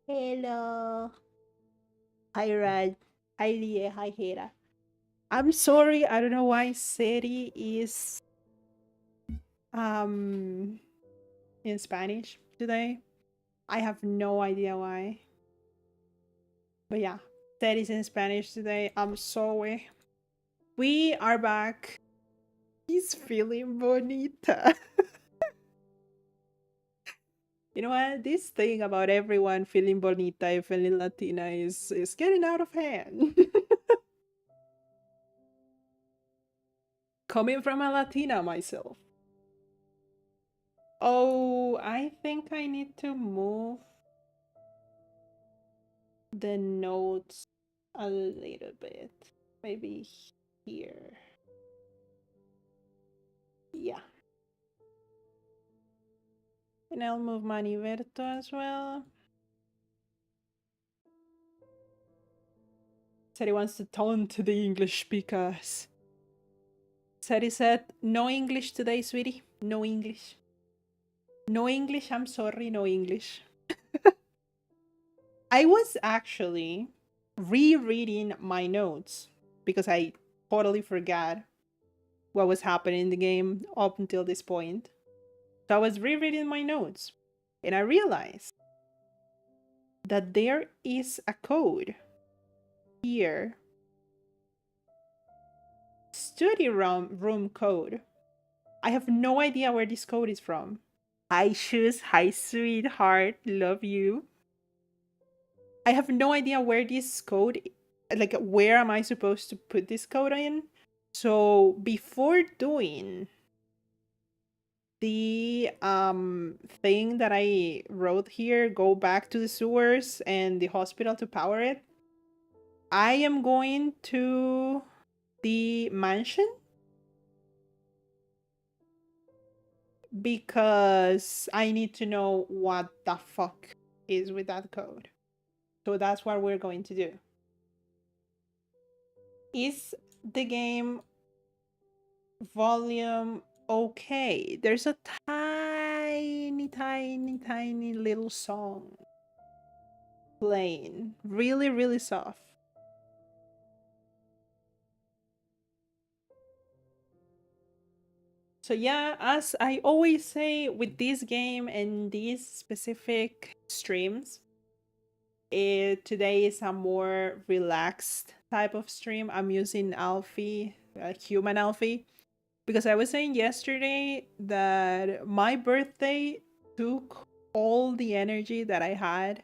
Hello. Hi, Raj. Hi, Lia. Hi, Hera. I'm sorry. I don't know why city is um in Spanish today. I have no idea why. But yeah, city is in Spanish today. I'm sorry. We are back. He's feeling bonita. You know what? This thing about everyone feeling bonita and feeling Latina is getting out of hand. Coming from a Latina myself. Oh, I think I need to move the notes a little bit. Maybe here. Yeah. And I'll move Maniverto as well. Said he wants to turn to the English speakers. Said he said, no English today, sweetie. No English. No English, I'm sorry, no English. I was actually rereading my notes because I totally forgot what was happening in the game up until this point. So I was rereading my notes and I realized that there is a code here. Study room code. I have no idea where this code is from. Hi shoes, hi sweetheart, love you. I have no idea where this code, like where am I supposed to put this code in? So before doing the thing that I wrote here, go back to the sewers and the hospital to power it, I am going to the mansion because I need to know what the fuck is with that code. So that's what we're going to do. Is the game volume okay? There's a tiny little song playing. Really, really soft. So yeah, as I always say with this game and these specific streams, today is a more relaxed type of stream. I'm using Alfie, human Alfie, because I was saying yesterday that my birthday took all the energy that I had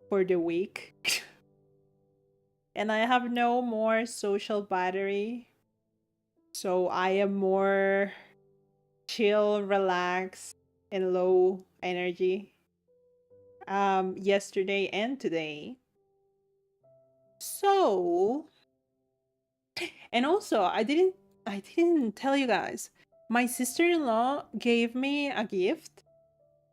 for the week. And I have no more social battery. So I am more chill, relaxed, and low energy yesterday and today. So, and also I didn't tell you guys. My sister-in-law gave me a gift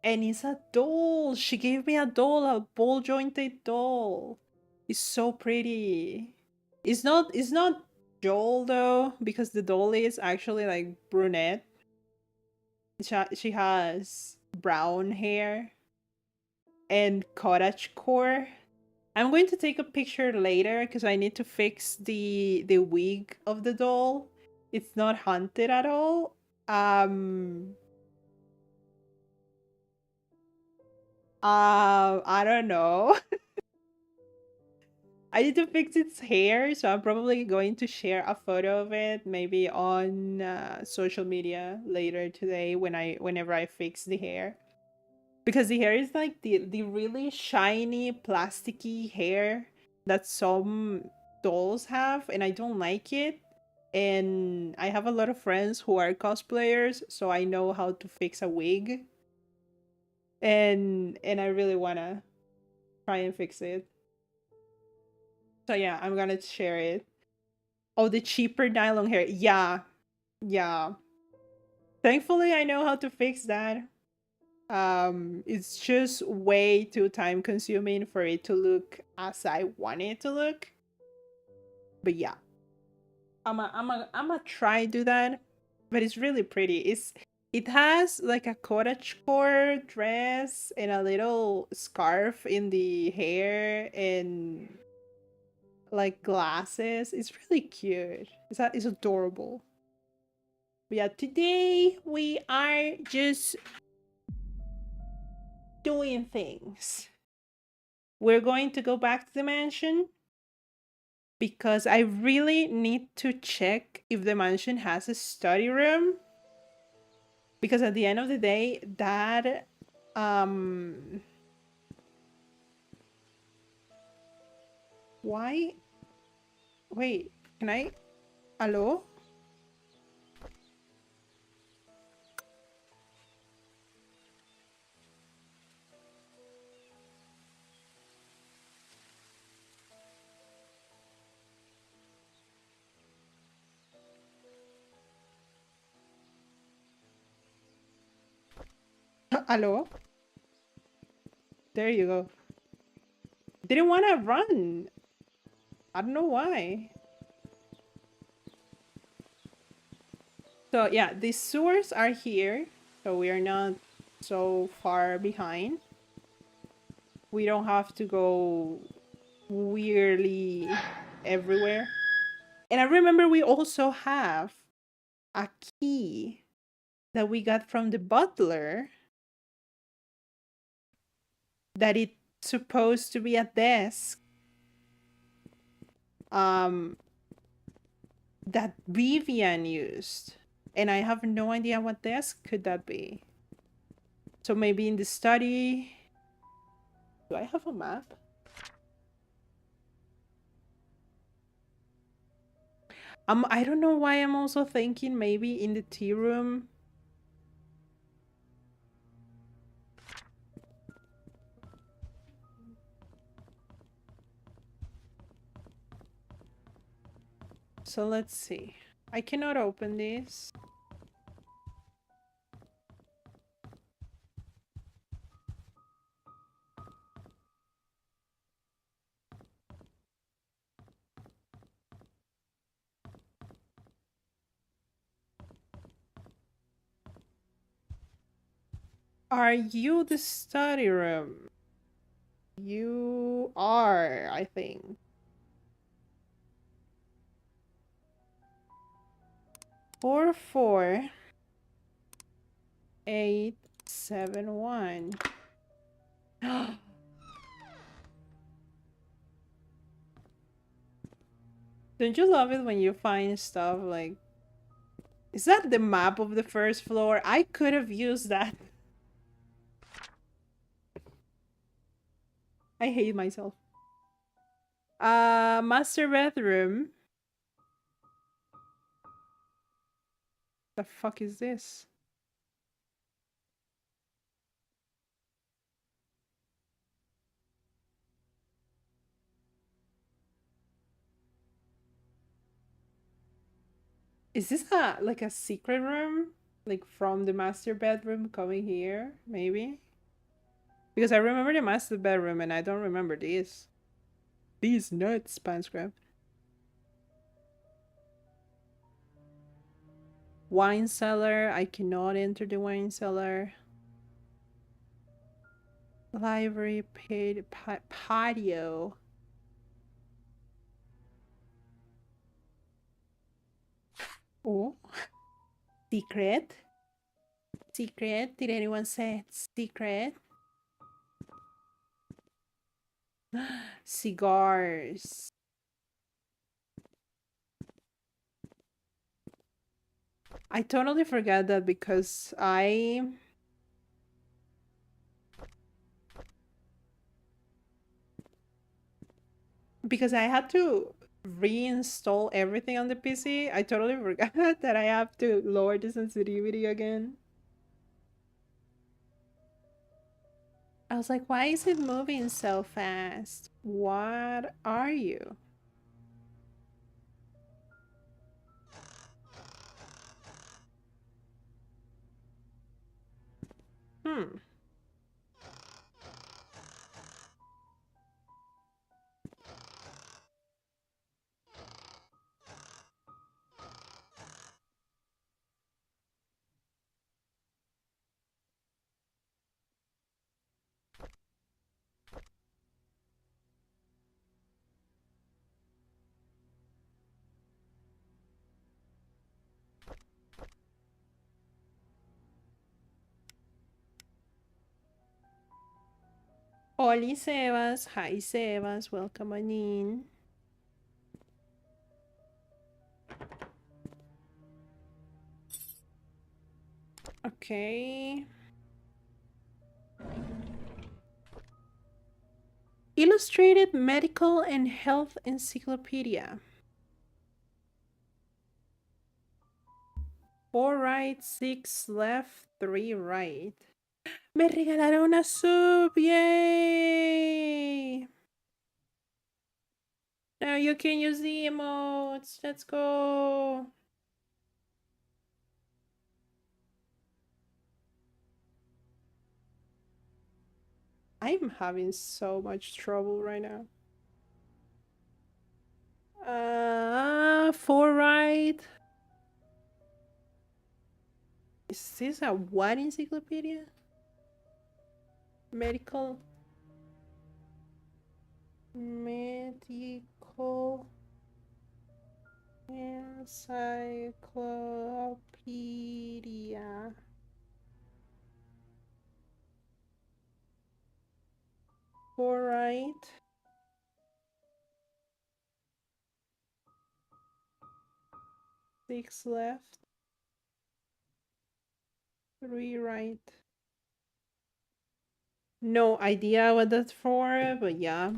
and it's a doll. She gave me a doll, a ball jointed doll. It's so pretty. It's not Joel though, because the doll is actually like brunette. She has brown hair and cottage core. I'm going to take a picture later because I need to fix the wig of the doll. It's not haunted at all. I don't know. I need to fix its hair, so I'm probably going to share a photo of it maybe on social media later today whenever I fix the hair. Because the hair is like the really shiny plasticky hair that some dolls have and I don't like it. And I have a lot of friends who are cosplayers, so I know how to fix a wig. And I really want to try and fix it. So yeah, I'm gonna share it. Oh, the cheaper nylon hair. Yeah. Yeah. Thankfully, I know how to fix that. It's just way too time consuming for it to look as I want it to look. But yeah, I'm a try do that. But it's really pretty. It has like a cottagecore dress and a little scarf in the hair and like glasses. It's really cute. It's adorable. But yeah, today we are just doing things. We're going to go back to the mansion because I really need to check if the mansion has a study room. Because at the end of the day, that why? Wait, can I? Hello? Hello? There you go. Didn't want to run. I don't know why. So yeah, the sewers are here. So we are not so far behind. We don't have to go weirdly everywhere. And I remember we also have a key that we got from the butler that it's supposed to be a desk um that Vivian used. And I have no idea what desk could that be. So maybe in the study. Do I have a map? I don't know why I'm also thinking maybe in the tea room. So let's see. I cannot open this. Are you the study room? You are, I think. 44871. Don't you love it when you find stuff like... Is that the map of the first floor? I could have used that. I hate myself. Master bedroom. The fuck is this? Is this like a secret room? Like from the master bedroom coming here, maybe? Because I remember the master bedroom and I don't remember this. These nuts, Painscreek. Wine cellar. I cannot enter the wine cellar. Library, paid patio. Oh. Secret? Secret? Did anyone say secret? Cigars. I totally forgot that because I had to reinstall everything on the PC. I totally forgot that I have to lower the sensitivity again. I was like, why is it moving so fast? What are you? Oli Sebas, hi Sebas, welcome on in. Okay. Illustrated Medical and Health Encyclopedia. 4 right, 6 left, 3 right. Me regalaron una sub, yay! Now you can use the emotes, let's go! I'm having so much trouble right now. 4 right. Is this a what encyclopedia? Medical Encyclopedia. 4 right. 6 left. 3 right. No idea what that's for, but yeah.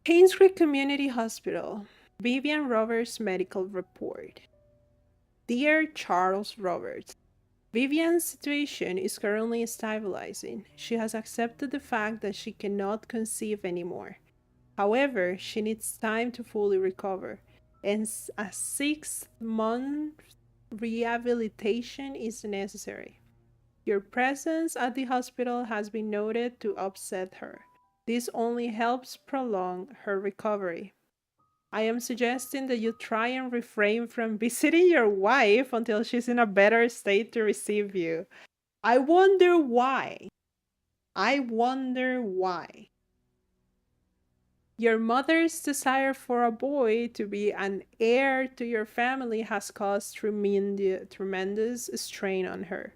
Painscreek Community Hospital. Vivian Roberts Medical Report. Dear Charles Roberts, Vivian's situation is currently stabilizing. She has accepted the fact that she cannot conceive anymore. However, she needs time to fully recover, and a 6-month rehabilitation is necessary. Your presence at the hospital has been noted to upset her. This only helps prolong her recovery. I am suggesting that you try and refrain from visiting your wife until she's in a better state to receive you. I wonder why. I wonder why. Your mother's desire for a boy to be an heir to your family has caused tremendous strain on her.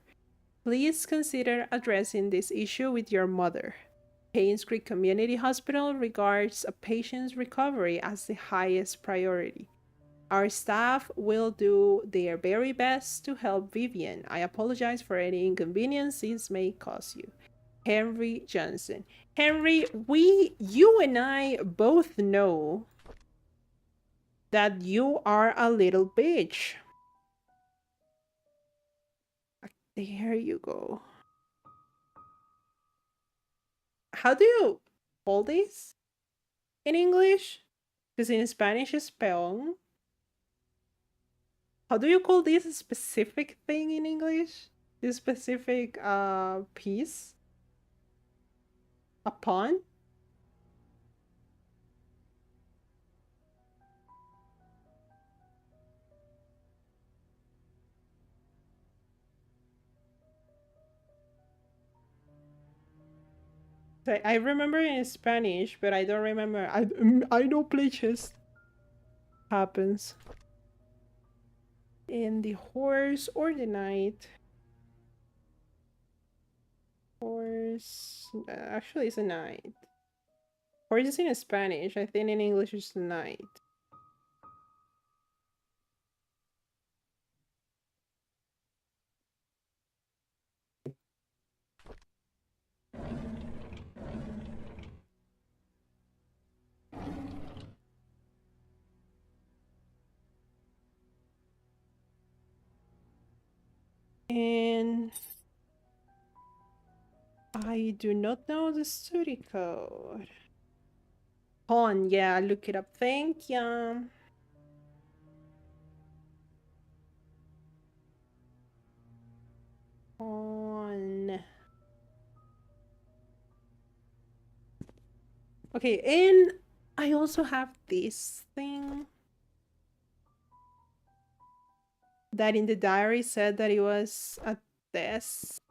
Please consider addressing this issue with your mother. Painscreek Community Hospital regards a patient's recovery as the highest priority. Our staff will do their very best to help Vivian. I apologize for any inconvenience this may cause you. Henry Johnson. Henry, you and I both know that you are a little bitch. There you go. How do you hold this in English? Because in Spanish it's peón. How do you call this specific thing in English? This specific piece? A pawn? I remember in Spanish, but I don't remember. I know play chess. Happens. In the horse or the knight. Horse. Actually, it's a knight. Horse is in Spanish. I think in English it's a knight. And I do not know the study code. Pawn, yeah, look it up. Thank you. Pawn. Okay, and I also have this thing that in the diary said that it was a desk.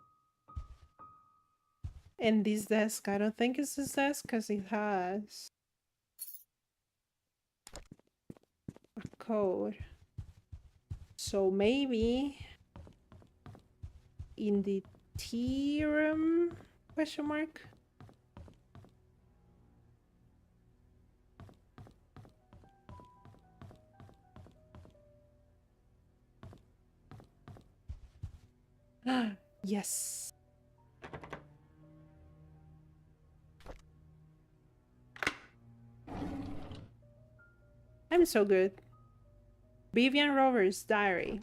And this desk, I don't think it's this desk because it has a code. So maybe in the tea room? Question mark. Yes. I'm so good. Vivian Roberts' diary.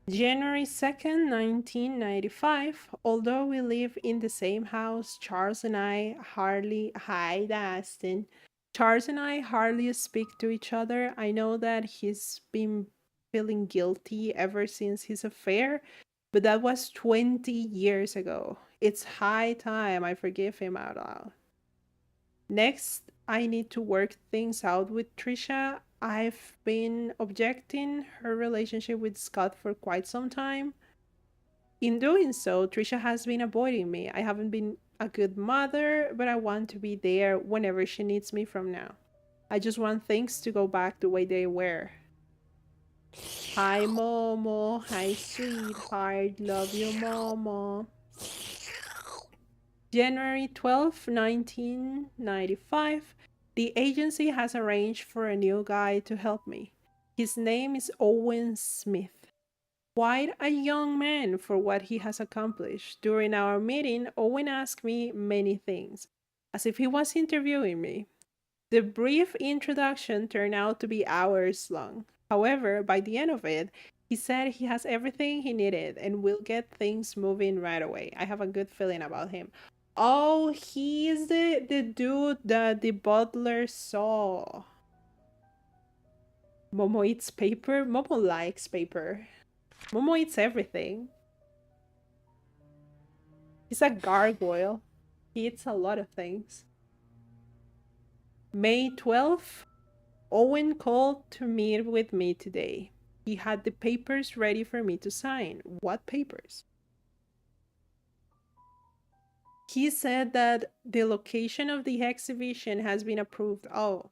January 2nd, 1995. Although we live in the same house, Charles and I hardly. Hi, Dustin. Charles and I hardly speak to each other. I know that he's been feeling guilty ever since his affair, but that was 20 years ago. It's high time I forgive him out loud. Next, I need to work things out with Trisha. I've been objecting her relationship with Scott for quite some time. In doing so, Trisha has been avoiding me. I haven't been a good mother, but I want to be there whenever she needs me from now. I just want things to go back the way they were. Hi, Momo. Hi, sweetheart. Love you, Momo. January 12th, 1995. The agency has arranged for a new guy to help me. His name is Owen Smith. Quite a young man for what he has accomplished. During our meeting, Owen asked me many things, as if he was interviewing me. The brief introduction turned out to be hours long. However, by the end of it, he said he has everything he needed and will get things moving right away. I have a good feeling about him. Oh, he's the dude that the butler saw. Momo eats paper. Momo likes paper. Momo eats everything. He's a gargoyle. He eats a lot of things. May 12th, Owen called to meet with me today. He had the papers ready for me to sign. What papers? He said that the location of the exhibition has been approved. Oh,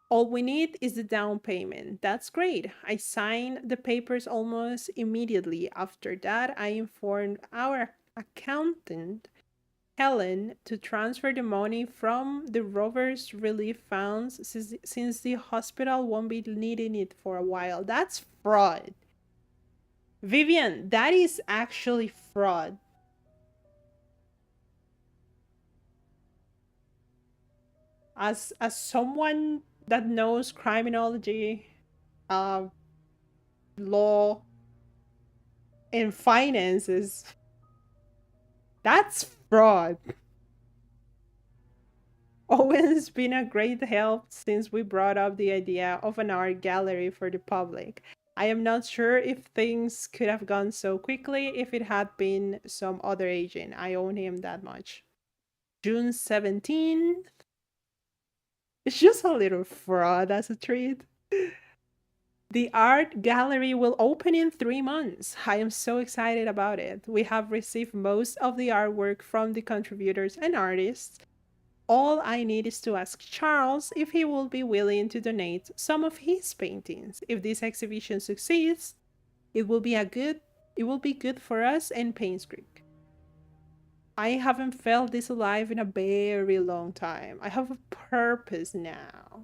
all we need is the down payment. That's great. I signed the papers almost immediately. After that, I informed our accountant, Helen, to transfer the money from the Rovers Relief Funds since the hospital won't be needing it for a while. That's fraud. Vivian, that is actually fraud. As someone that knows criminology, uh, law, and finances, that's fraud. Owen's been a great help since we brought up the idea of an art gallery for the public. I am not sure if things could have gone so quickly if it had been some other agent. I own him that much. June 17th. It's just a little fraud as a treat. The art gallery will open in 3 months. I am so excited about it. We have received most of the artwork from the contributors and artists. All I need is to ask Charles if he will be willing to donate some of his paintings. If this exhibition succeeds, it will be good for us and Painscreek. I haven't felt this alive in a very long time. I have a purpose now.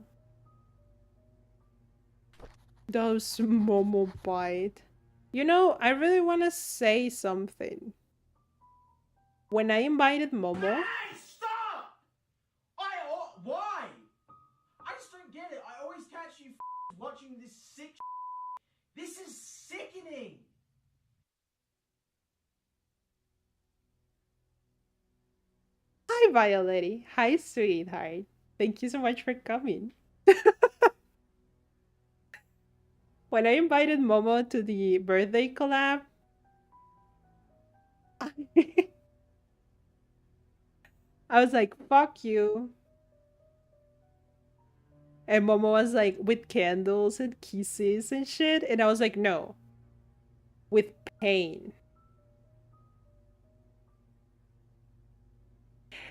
Those Momo bite. You know, I really want to say something. When I invited Momo. Hey, stop! Why? I just don't get it. I always catch you watching this sick. This is sickening. I Hi, Violetti. Hi, sweetheart. Thank you so much for coming. When I invited Momo to the birthday collab, I was like, fuck you. And Momo was like, with candles and kisses and shit. And I was like, no, with pain.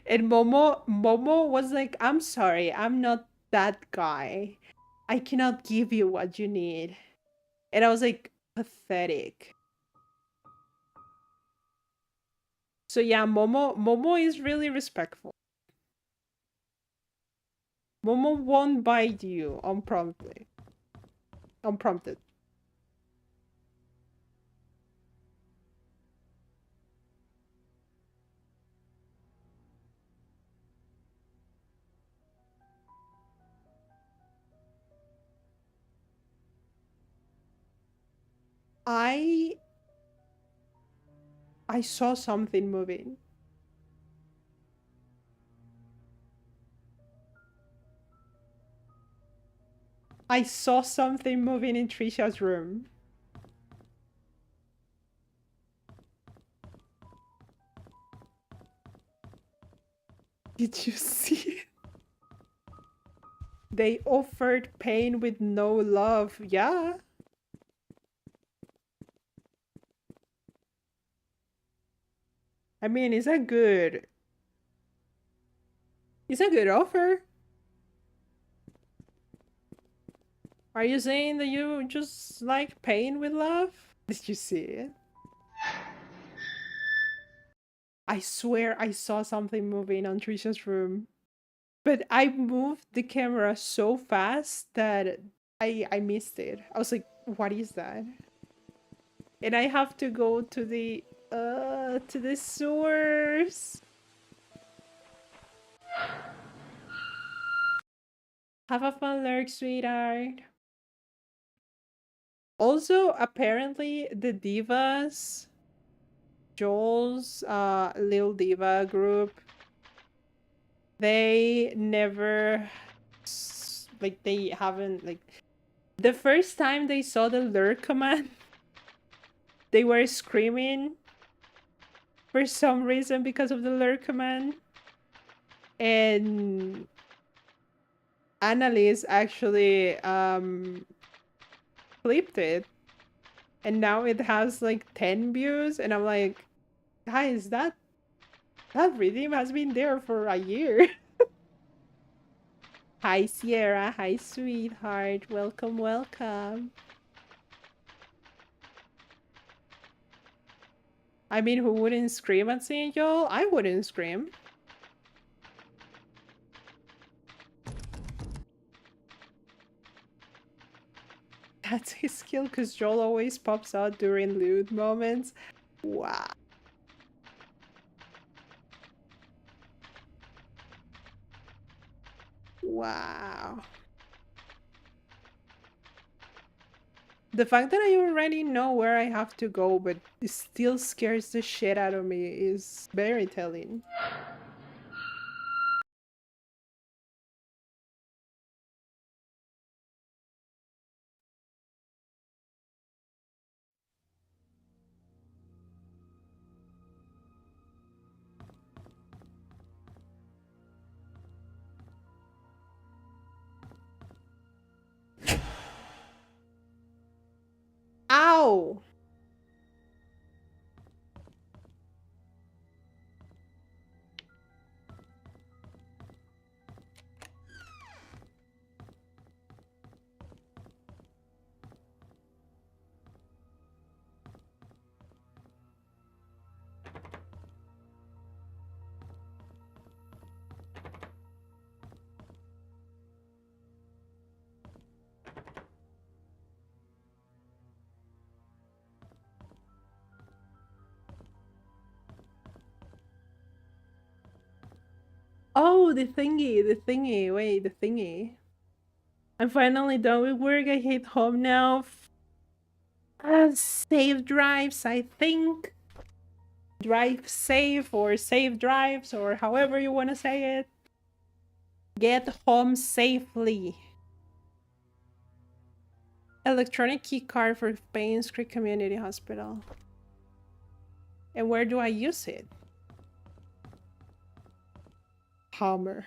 And Momo was like, I'm sorry, I'm not that guy. I cannot give you what you need. And I was like, pathetic. So yeah, Momo is really respectful. Momo won't bite you unprompted. I I saw something moving. I saw something moving in Trisha's room. Did you see it? They offered pain with no love. Yeah. I mean, it's a good offer. Are you saying that you just like pain with love? Did you see it? I swear I saw something moving on Trisha's room. But I moved the camera so fast that I missed it. I was like, what is that? And I have to go to the sewers. Have a fun lurk, sweetheart. Also, apparently the divas, Joel's Lil Diva group, they never like they haven't like the first time they saw the lurk command, they were screaming for some reason because of the lurk command. And Annalise actually flipped it, and now it has like 10 views, and I'm like, guys, that rhythm has been there for a year. Hi, Sierra. Hi, sweetheart. Welcome, welcome. I mean, who wouldn't scream at seeing Joel? I wouldn't scream. That's his skill, because Joel always pops out during lewd moments. Wow. Wow. The fact that I already know where I have to go, but it still scares the shit out of me is very telling. Ow! Oh, the thingy. Wait, the thingy. I'm finally done with work. I hate home now. Save drives, I think. drive safe or safe drives or however you want to say it. Get home safely. Electronic key card for Painscreek Community Hospital. And where do I use it? Hammer.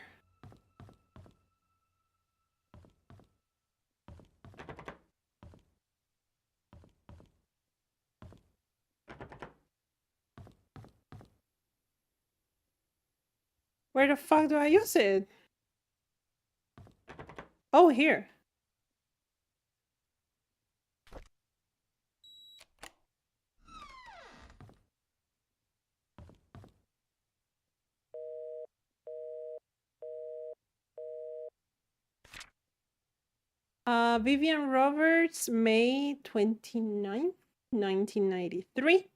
Where the fuck do I use it? Oh, here. Vivian Roberts, May 29th, 1993.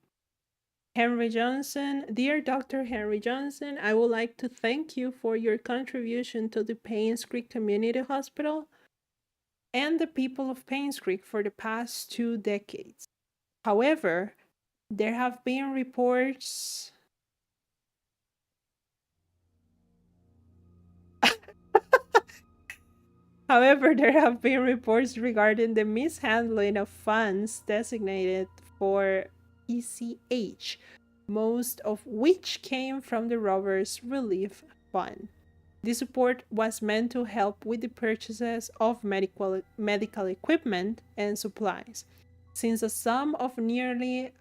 Henry Johnson. Dear Dr. Henry Johnson, I would like to thank you for your contribution to the Painscreek Community Hospital and the people of Painscreek for the past 2 decades. However, there have been reports regarding the mishandling of funds designated for ECH, most of which came from the Robbers Relief Fund. This support was meant to help with the purchases of medical equipment and supplies. Since a sum of nearly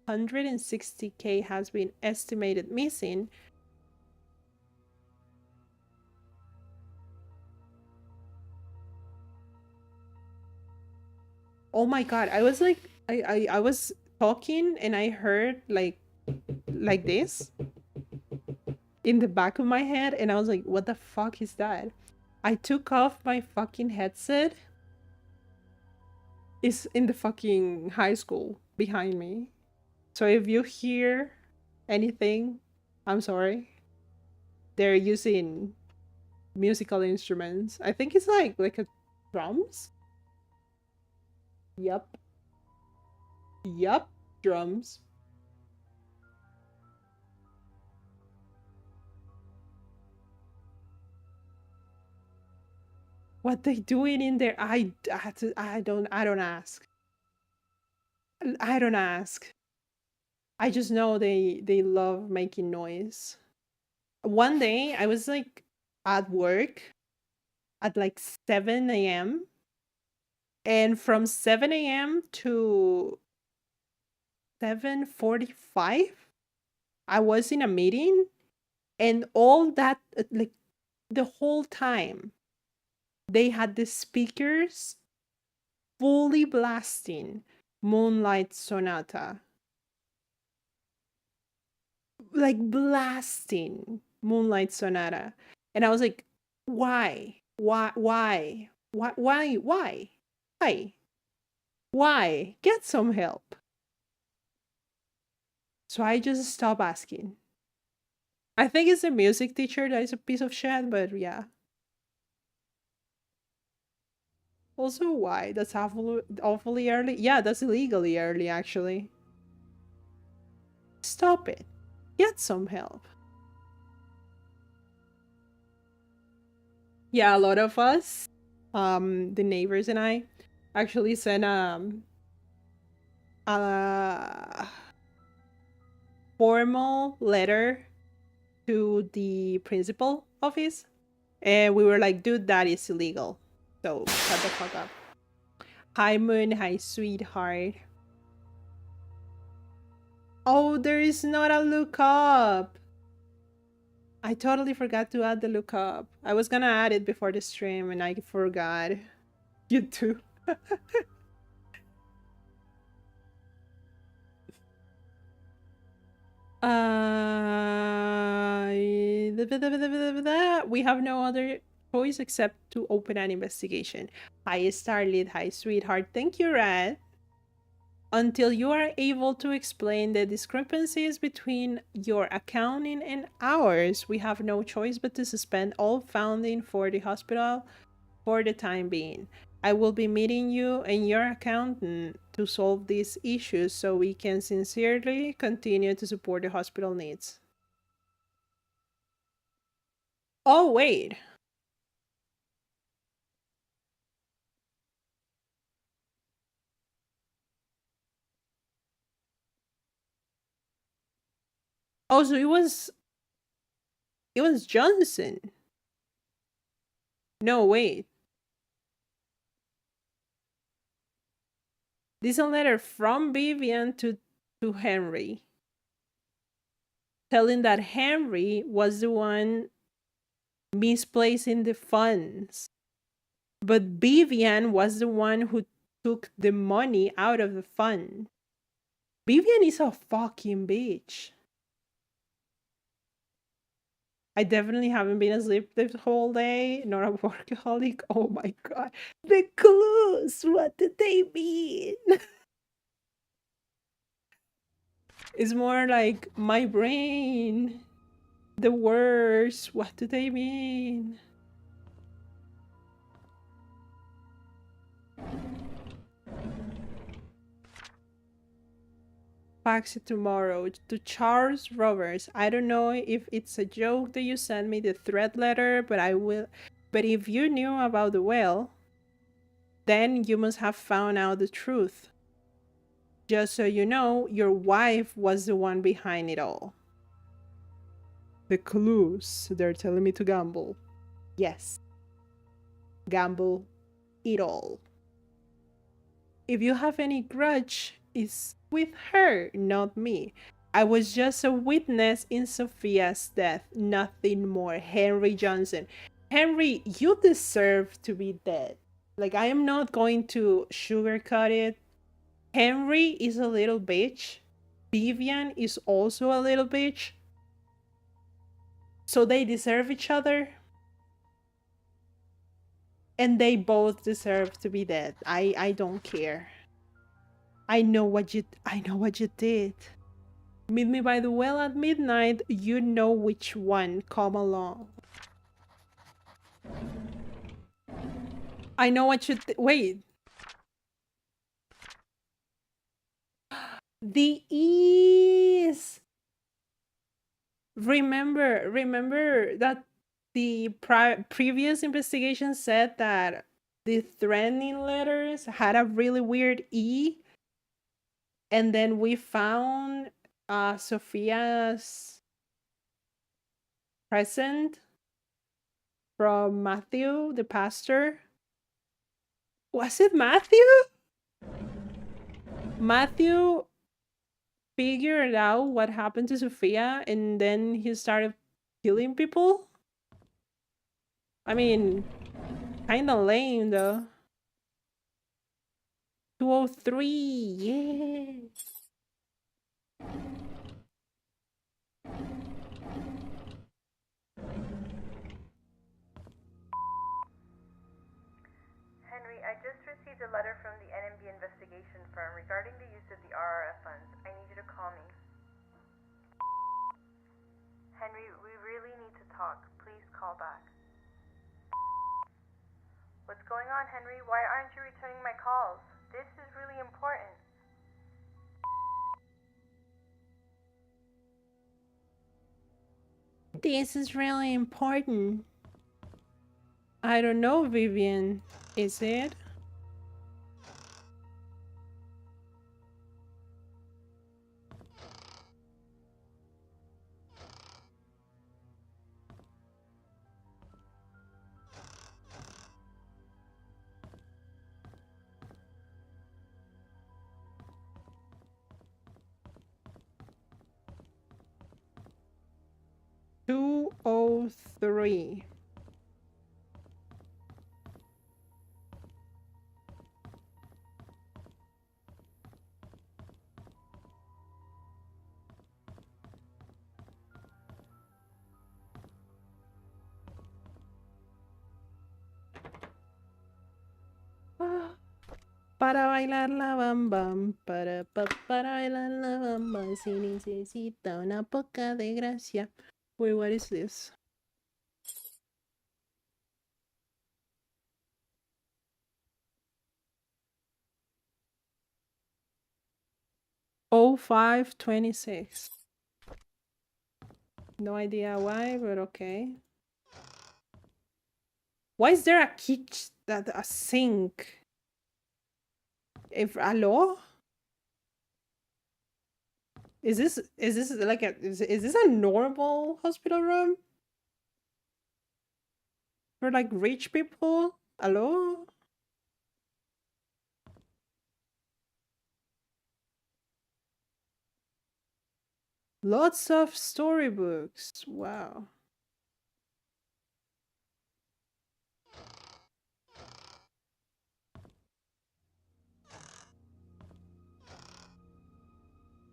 160K has been estimated missing, oh my god, I was like, I was talking and I heard like this in the back of my head, and I was like, what the fuck is that? I took off my fucking headset. It's in the fucking high school behind me. So if you hear anything, I'm sorry. They're using musical instruments. I think it's like a drums. Yup. Yup, drums. What they doing in there? I don't ask. I don't ask. I just know they love making noise. One day I was like at work at like 7 a.m. and from 7 a.m. to 7:45 I was in a meeting, and all that like the whole time they had the speakers fully blasting Moonlight Sonata. Like blasting Moonlight Sonata. And I was like, why? Why? Why? Get some help. So I just stopped asking. I think it's the music teacher that is a piece of shit, but yeah. Also, why? That's awfully early. Yeah, that's illegally early, actually. Stop it. Get some help. Yeah, a lot of us, the neighbors and I, actually sent a formal letter to the principal office, and we were like, dude, that is illegal. So shut the fuck up. Hi Moon, hi sweetheart. Oh, there is not a lookup. I totally forgot to add the lookup. I was gonna add it before the stream and I forgot. You too. We have no other choice except to open an investigation. Hi, Starlit. Hi, sweetheart. Thank you, Red. Until you are able to explain the discrepancies between your accounting and ours, we have no choice but to suspend all funding for the hospital for the time being. I will be meeting you and your accountant to solve these issues so we can sincerely continue to support the hospital needs. Oh, wait. Oh, so it was Johnson. No, wait. This is a letter from Vivian to Henry, telling that Henry was the one misplacing the funds. But Vivian was the one who took the money out of the fund. Vivian is a fucking bitch. I definitely haven't been asleep the whole day, not a workaholic. Oh my god. The clues! What did they mean? It's more like my brain. The words. What do they mean? Fax it tomorrow to Charles Roberts. I don't know if it's a joke that you sent me the thread letter, but I will. But if you knew about the whale, then you must have found out the truth. Just so you know, your wife was the one behind it all. The clues. They're telling me to gamble. Yes. Gamble it all. If you have any grudge, it's with her, not me. I was just a witness in Sophia's death, nothing more. Henry Johnson. Henry, you deserve to be dead. Like, I am not going to sugarcoat it. Henry is a little bitch. Vivian is also a little bitch. So they deserve each other. And they both deserve to be dead. I don't care. I know what you did. Meet me by the well at midnight. You know which one. Come along. I know what you wait. The ease. Remember that the previous investigation said that the threatening letters had a really weird E, and then we found Sophia's present from Matthew, the pastor. Was it Matthew? Matthew figured out what happened to Sophia and then he started killing people? I mean, kinda lame though. 203, yeah. Henry, I just received a letter from the NMB investigation firm regarding the use of the RRF funds. I need you to call me. Henry, we really need to talk. Please call back. What's going on, Henry? Why aren't you returning my calls? This is really important. This is really important. I don't know, Vivian. Is it? $203. Para bailar la bam bam, para bailar la bam bam, si necesita una poca de gracia. Wait, what is this? 0526. No idea why, but okay. Why is there a sink? If hello? Is this like is this a normal hospital room for like rich people? Hello? Lots of storybooks. Wow.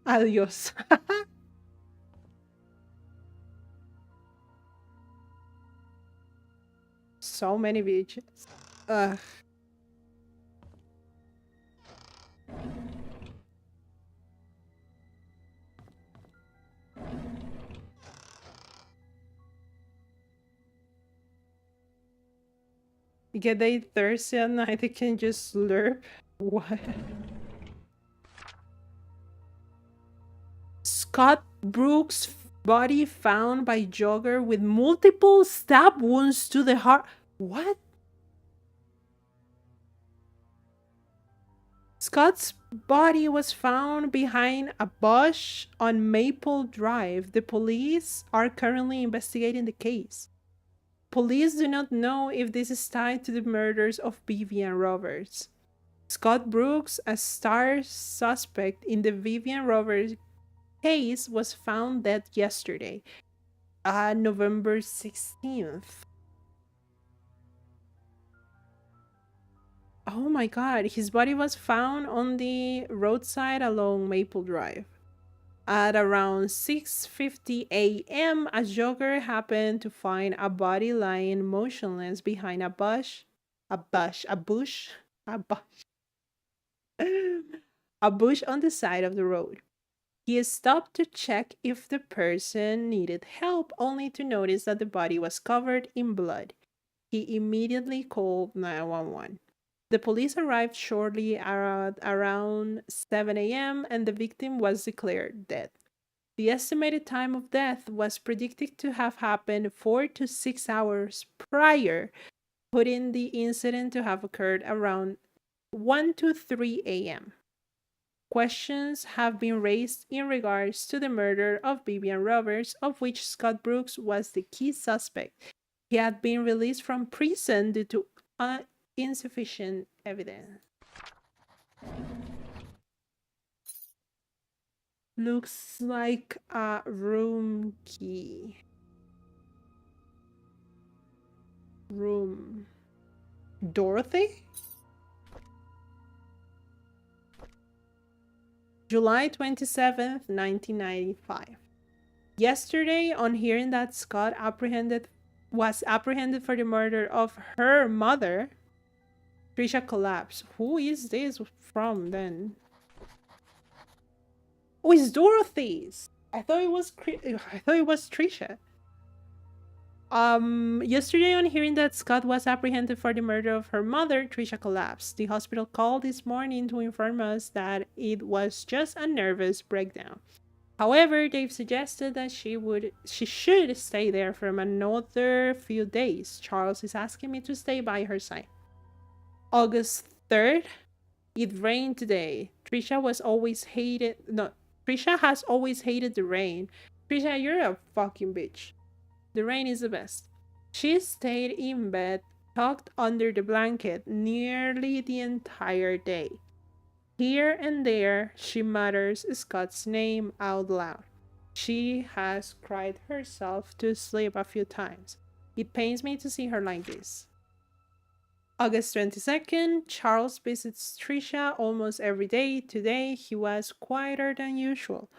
Adios. So many beaches. Ugh. Get they thirsty at night, they can just slurp. What? Scott Brooks' body found by jogger with multiple stab wounds to the heart. What? Scott's body was found behind a bush on Maple Drive. The police are currently investigating the case. Police do not know if this is tied to the murders of Vivian Roberts. Scott Brooks, a star suspect in the Vivian Roberts case, was found dead yesterday, November 16th. Oh my god, his body was found on the roadside along Maple Drive. At around 6:50 a.m., a jogger happened to find a body lying motionless behind a bush, a bush a bush on the side of the road. He stopped to check if the person needed help, only to notice that the body was covered in blood. He immediately called 911. The police arrived shortly at around 7 a.m. and the victim was declared dead. The estimated time of death was predicted to have happened 4 to 6 hours prior, putting the incident to have occurred around 1 to 3 a.m. Questions have been raised in regards to the murder of Vivian Roberts, of which Scott Brooks was the key suspect. He had been released from prison due to insufficient evidence. Looks like a room key. Room. Dorothy? July 27th, 1995. Yesterday, on hearing that Scott was apprehended for the murder of her mother, Trisha collapsed. Who is this from then? Oh, it's Dorothy's. I thought it was Trisha. Yesterday, on hearing that Scott was apprehended for the murder of her mother, Trisha collapsed. The hospital called this morning to inform us that it was just a nervous breakdown. However, they've suggested that she should stay there for another few days. Charles is asking me to stay by her side. August 3rd, it rained today. Trisha has always hated the rain. Trisha, you're a fucking bitch. The rain is the best. She stayed in bed, tucked under the blanket, nearly the entire day. Here and there, she mutters Scott's name out loud. She has cried herself to sleep a few times. It pains me to see her like this. August 22nd, Charles visits Trisha almost every day. Today, he was quieter than usual.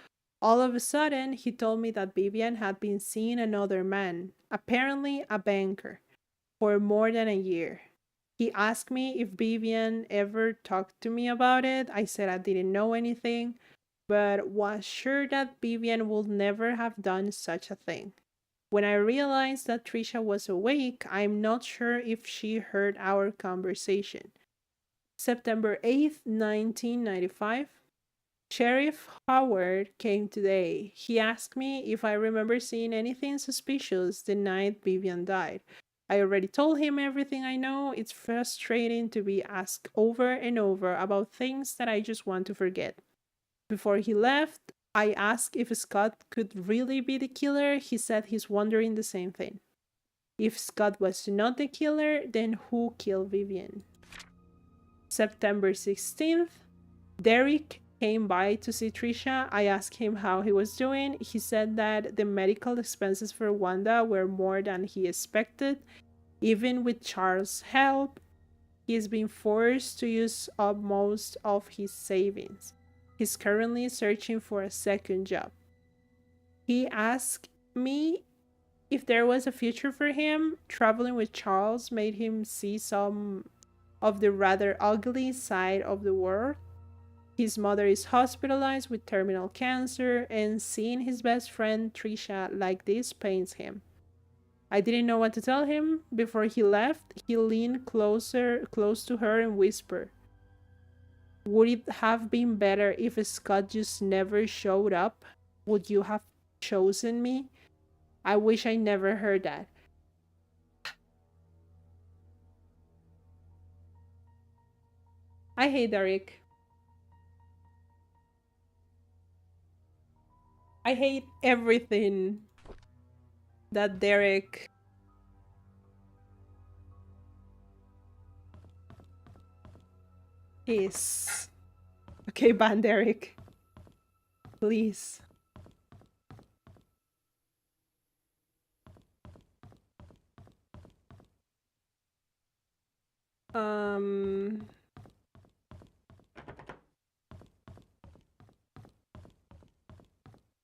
All of a sudden, he told me that Vivian had been seeing another man, apparently a banker, for more than a year. He asked me if Vivian ever talked to me about it. I said I didn't know anything, but was sure that Vivian would never have done such a thing. When I realized that Trisha was awake, I'm not sure if she heard our conversation. September 8th, 1995. Sheriff Howard came today. He asked me if I remember seeing anything suspicious the night Vivian died. I already told him everything I know. It's frustrating to be asked over and over about things that I just want to forget. Before he left, I asked if Scott could really be the killer. He said he's wondering the same thing. If Scott was not the killer, then who killed Vivian? September 16th, Derek came by to see Trisha. I asked him how he was doing. He said that the medical expenses for Wanda were more than he expected. Even with Charles' help, he's been forced to use up most of his savings. He's currently searching for a second job. He asked me if there was a future for him. Traveling with Charles made him see some of the rather ugly side of the world. His mother is hospitalized with terminal cancer, and seeing his best friend Trisha like this pains him. I didn't know what to tell him. Before he left, he leaned close to her and whispered, "Would it have been better if Scott just never showed up? Would you have chosen me?" I wish I never heard that. I hate Derek. I hate everything that Derek is. Okay, ban Derek. Please.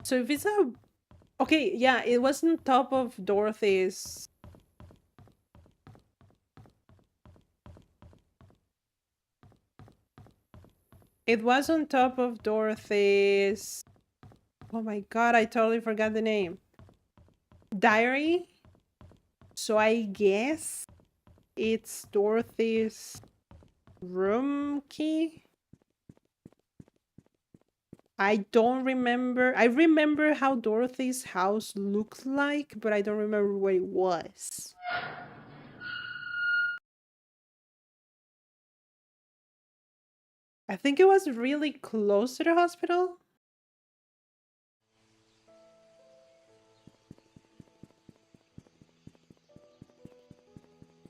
So if it's a... Okay, yeah, it was on top of Dorothy's... It was on top of Dorothy's... Oh my god, I totally forgot the name. Diary? So I guess it's Dorothy's room key? I don't remember. I remember how Dorothy's house looked like, but I don't remember where it was. I think it was really close to the hospital.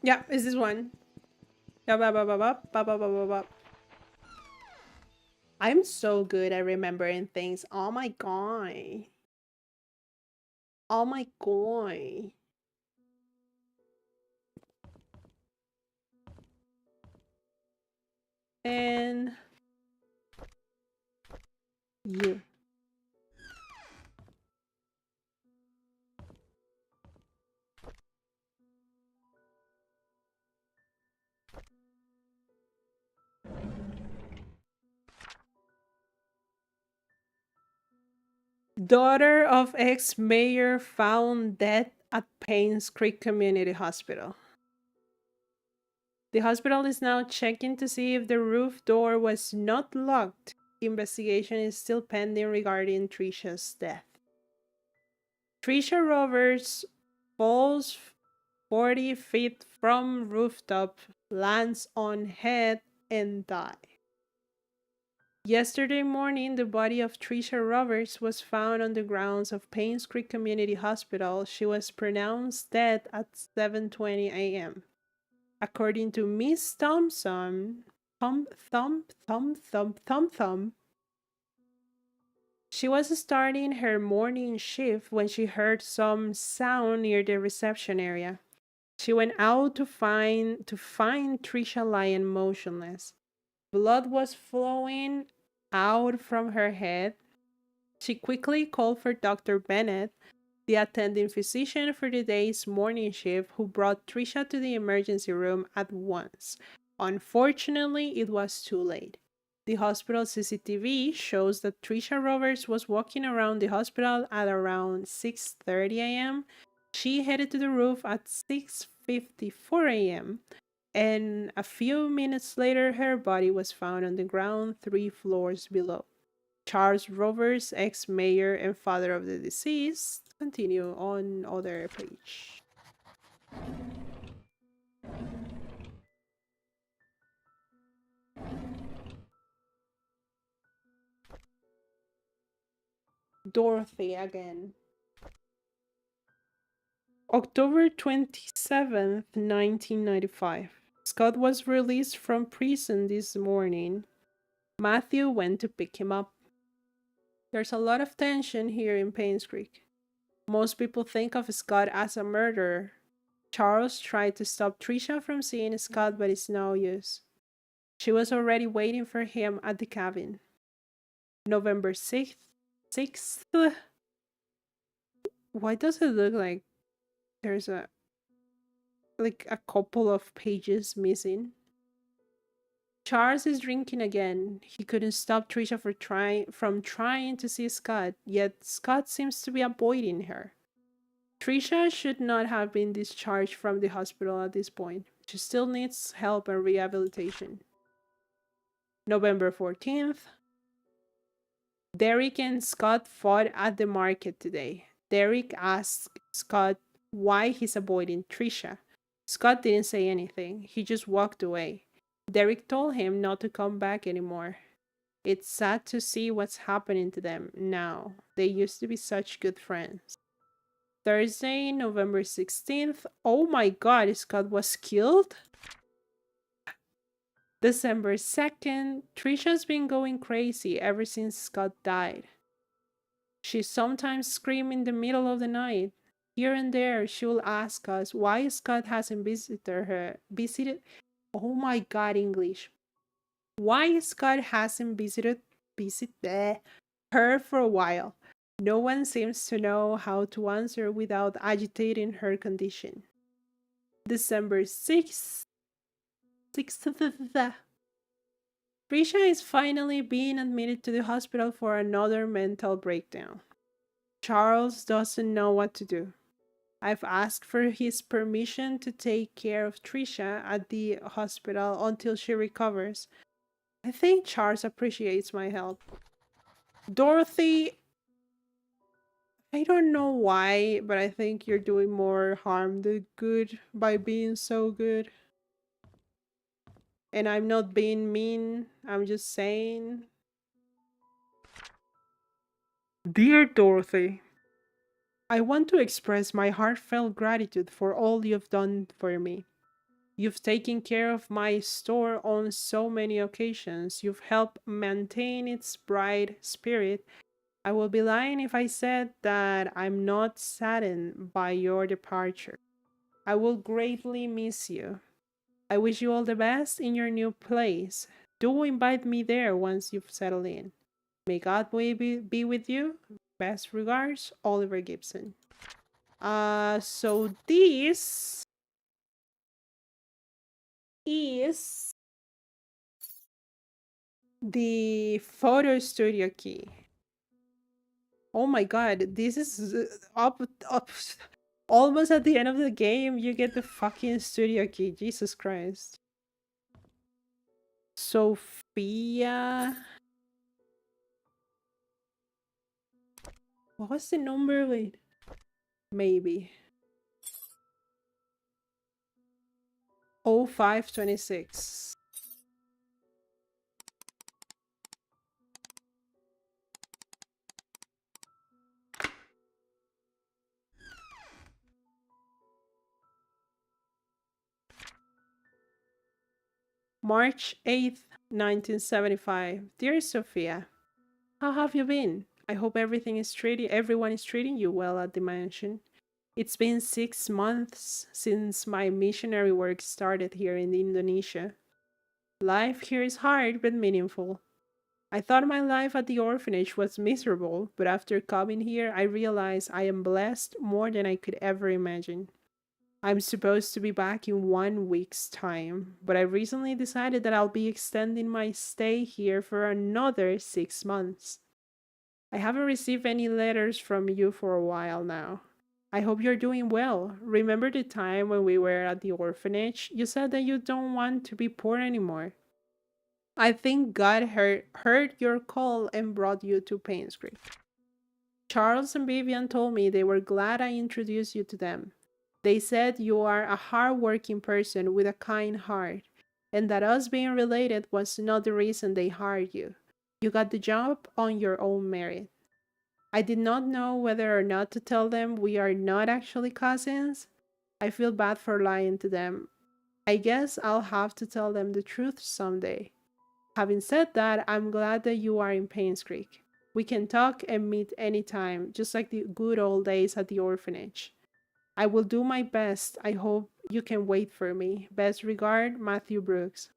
Yeah, it's this one. I'm so good at remembering things. Oh my god. Oh my god. And you. Daughter of ex-mayor found dead at Painscreek Community Hospital. The hospital is now checking to see if the roof door was not locked. Investigation is still pending regarding Trisha's death. Trisha Roberts falls 40 feet from rooftop, lands on head, and dies. Yesterday morning, the body of Trisha Roberts was found on the grounds of Painscreek Community Hospital. She was pronounced dead at 7:20 a.m. According to Miss Thompson, she was starting her morning shift when she heard some sound near the reception area. She went out to find Trisha lying motionless. Blood was flowing out from her head. She quickly called for Dr. Bennett, the attending physician for the day's morning shift, who brought Trisha to the emergency room at once. Unfortunately, it was too late. The hospital CCTV shows that Trisha Roberts was walking around the hospital at around 6:30 a.m. She headed to the roof at 6:54 a.m. and a few minutes later her body was found on the ground 3 floors below. Charles Rovers, ex-mayor and father of the deceased. Continue on other page. Dorothy again. October 27th, 1995. Scott was released from prison this morning. Matthew went to pick him up. There's a lot of tension here in Painscreek. Most people think of Scott as a murderer. Charles tried to stop Trisha from seeing Scott, but it's no use. She was already waiting for him at the cabin. November 6th. Why does it look like there's a couple of pages missing? Charles is drinking again. He couldn't stop Trisha from trying to see Scott, yet Scott seems to be avoiding her. Trisha should not have been discharged from the hospital at this point. She still needs help and rehabilitation. November 14th. Derek and Scott fought at the market today. Derek asked Scott why he's avoiding Trisha. Scott didn't say anything. He just walked away. Derek told him not to come back anymore. It's sad to see what's happening to them now. They used to be such good friends. Thursday, November 16th. Oh my god, Scott was killed? December 2nd. Trisha's been going crazy ever since Scott died. She sometimes screams in the middle of the night. Here and there, she will ask us why Scott hasn't visited. Oh my god, English. Why Scott hasn't visited her for a while. No one seems to know how to answer without agitating her condition. December 6th. Trisha is finally being admitted to the hospital for another mental breakdown. Charles doesn't know what to do. I've asked for his permission to take care of Trisha at the hospital until she recovers. I think Charles appreciates my help. Dorothy, I don't know why, but I think you're doing more harm than good by being so good. And I'm not being mean, I'm just saying. Dear Dorothy, I want to express my heartfelt gratitude for all you've done for me. You've taken care of my store on so many occasions. You've helped maintain its bright spirit. I will be lying if I said that I'm not saddened by your departure. I will greatly miss you. I wish you all the best in your new place. Do invite me there once you've settled in. May God be with you. Best regards, Oliver Gibson. So this is the photo studio key. Oh my god, this is up almost at the end of the game. You get the fucking studio key. Jesus Christ. Sophia. What was the number? Wait. Maybe. 0526. March 8th, 1975. Dear Sophia, how have you been? I hope everyone is treating you well at the mansion. It's been 6 months since my missionary work started here in Indonesia. Life here is hard but meaningful. I thought my life at the orphanage was miserable, but after coming here, I realized I am blessed more than I could ever imagine. I'm supposed to be back in 1 week's time, but I recently decided that I'll be extending my stay here for another 6 months. I haven't received any letters from you for a while now. I hope you're doing well. Remember the time when we were at the orphanage? You said that you don't want to be poor anymore. I think God heard your call and brought you to Painscreek. Charles and Vivian told me they were glad I introduced you to them. They said you are a hard-working person with a kind heart, and that us being related was not the reason they hired you. You got the job on your own merit. I did not know whether or not to tell them we are not actually cousins. I feel bad for lying to them. I guess I'll have to tell them the truth someday. Having said that, I'm glad that you are in Painscreek. We can talk and meet anytime, just like the good old days at the orphanage. I will do my best. I hope you can wait for me. Best regard, Matthew Brooks.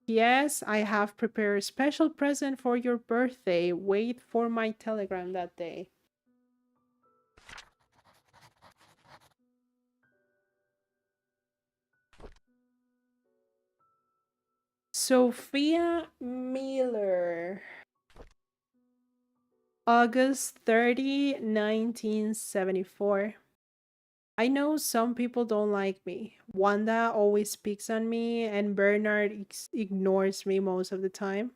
Yes, I have prepared a special present for your birthday. Wait for my telegram that day. Sophia Miller. August 30, 1974. I know some people don't like me. Wanda always picks on me, and Bernard ignores me most of the time.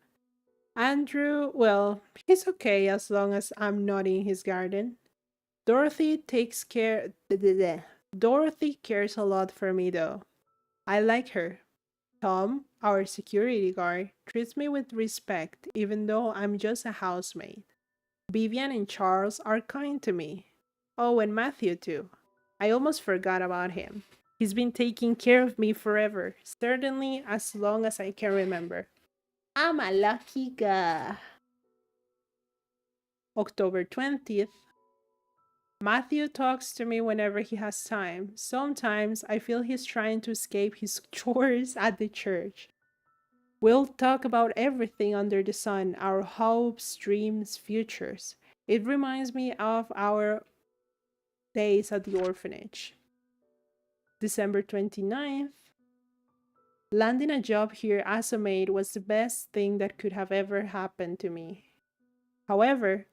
Andrew, well, he's okay as long as I'm not in his garden. Dorothy takes care. Dorothy cares a lot for me, though. I like her. Tom, our security guard, treats me with respect, even though I'm just a housemaid. Vivian and Charles are kind to me. Oh, and Matthew, too. I almost forgot about him. He's been taking care of me forever, certainly as long as I can remember. I'm a lucky guy. October 20th. Matthew talks to me whenever he has time. Sometimes I feel he's trying to escape his chores at the church. We'll talk about everything under the sun, our hopes, dreams, futures. It reminds me of our days at the orphanage. December 29th. Landing a job here as a maid was the best thing that could have ever happened to me. However,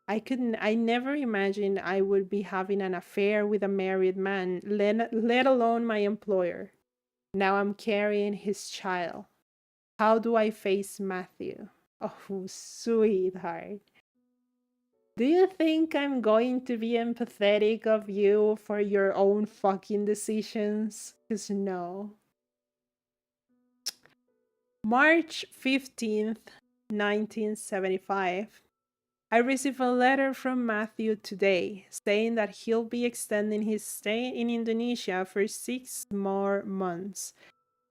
I never imagined I would be having an affair with a married man, let alone my employer. Now I'm carrying his child. How do I face Matthew? Oh, sweetheart. Do you think I'm going to be empathetic of you for your own fucking decisions? 'Cause no. March 15th, 1975. I received a letter from Matthew today saying that he'll be extending his stay in Indonesia for 6 more months.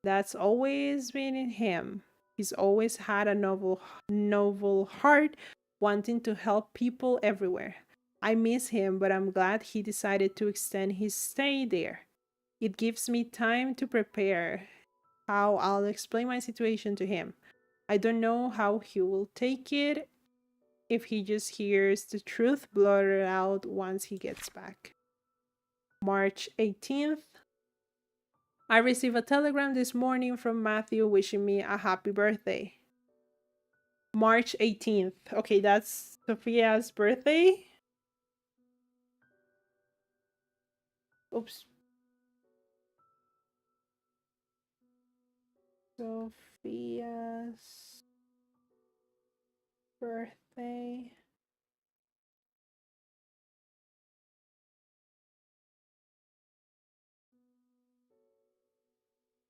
That's always been in him. He's always had a noble heart, wanting to help people everywhere. I miss him, but I'm glad he decided to extend his stay there. It gives me time to prepare how I'll explain my situation to him. I don't know how he will take it if he just hears the truth blurted out once he gets back. March 18th. I received a telegram this morning from Matthew wishing me a happy birthday. March 18th. Okay, that's Sophia's birthday. Oops. Sophia's birthday.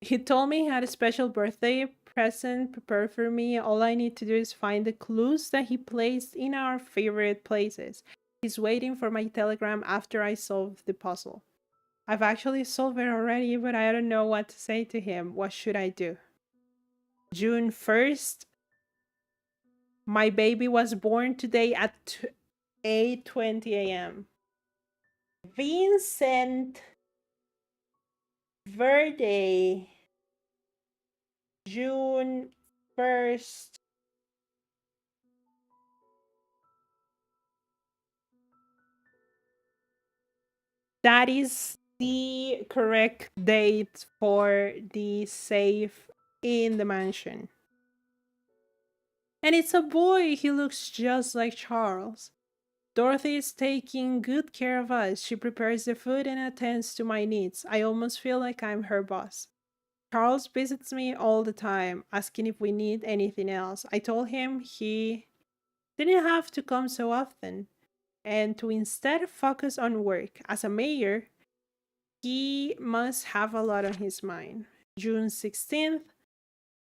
He told me he had a special birthday present prepared for me. All I need to do is find the clues that he placed in our favorite places. He's waiting for my telegram after I solve the puzzle. I've actually solved it already, but I don't know what to say to him. What should I do? June 1st. My baby was born today at 8:20 a.m. Vincent Verde. June 1st. That is the correct date for the safe in the mansion. And it's a boy. He looks just like Charles. Dorothy is taking good care of us. She prepares the food and attends to my needs. I almost feel like I'm her boss. Charles visits me all the time, asking if we need anything else. I told him he didn't have to come so often and to instead focus on work. As a mayor, he must have a lot on his mind. June 16th,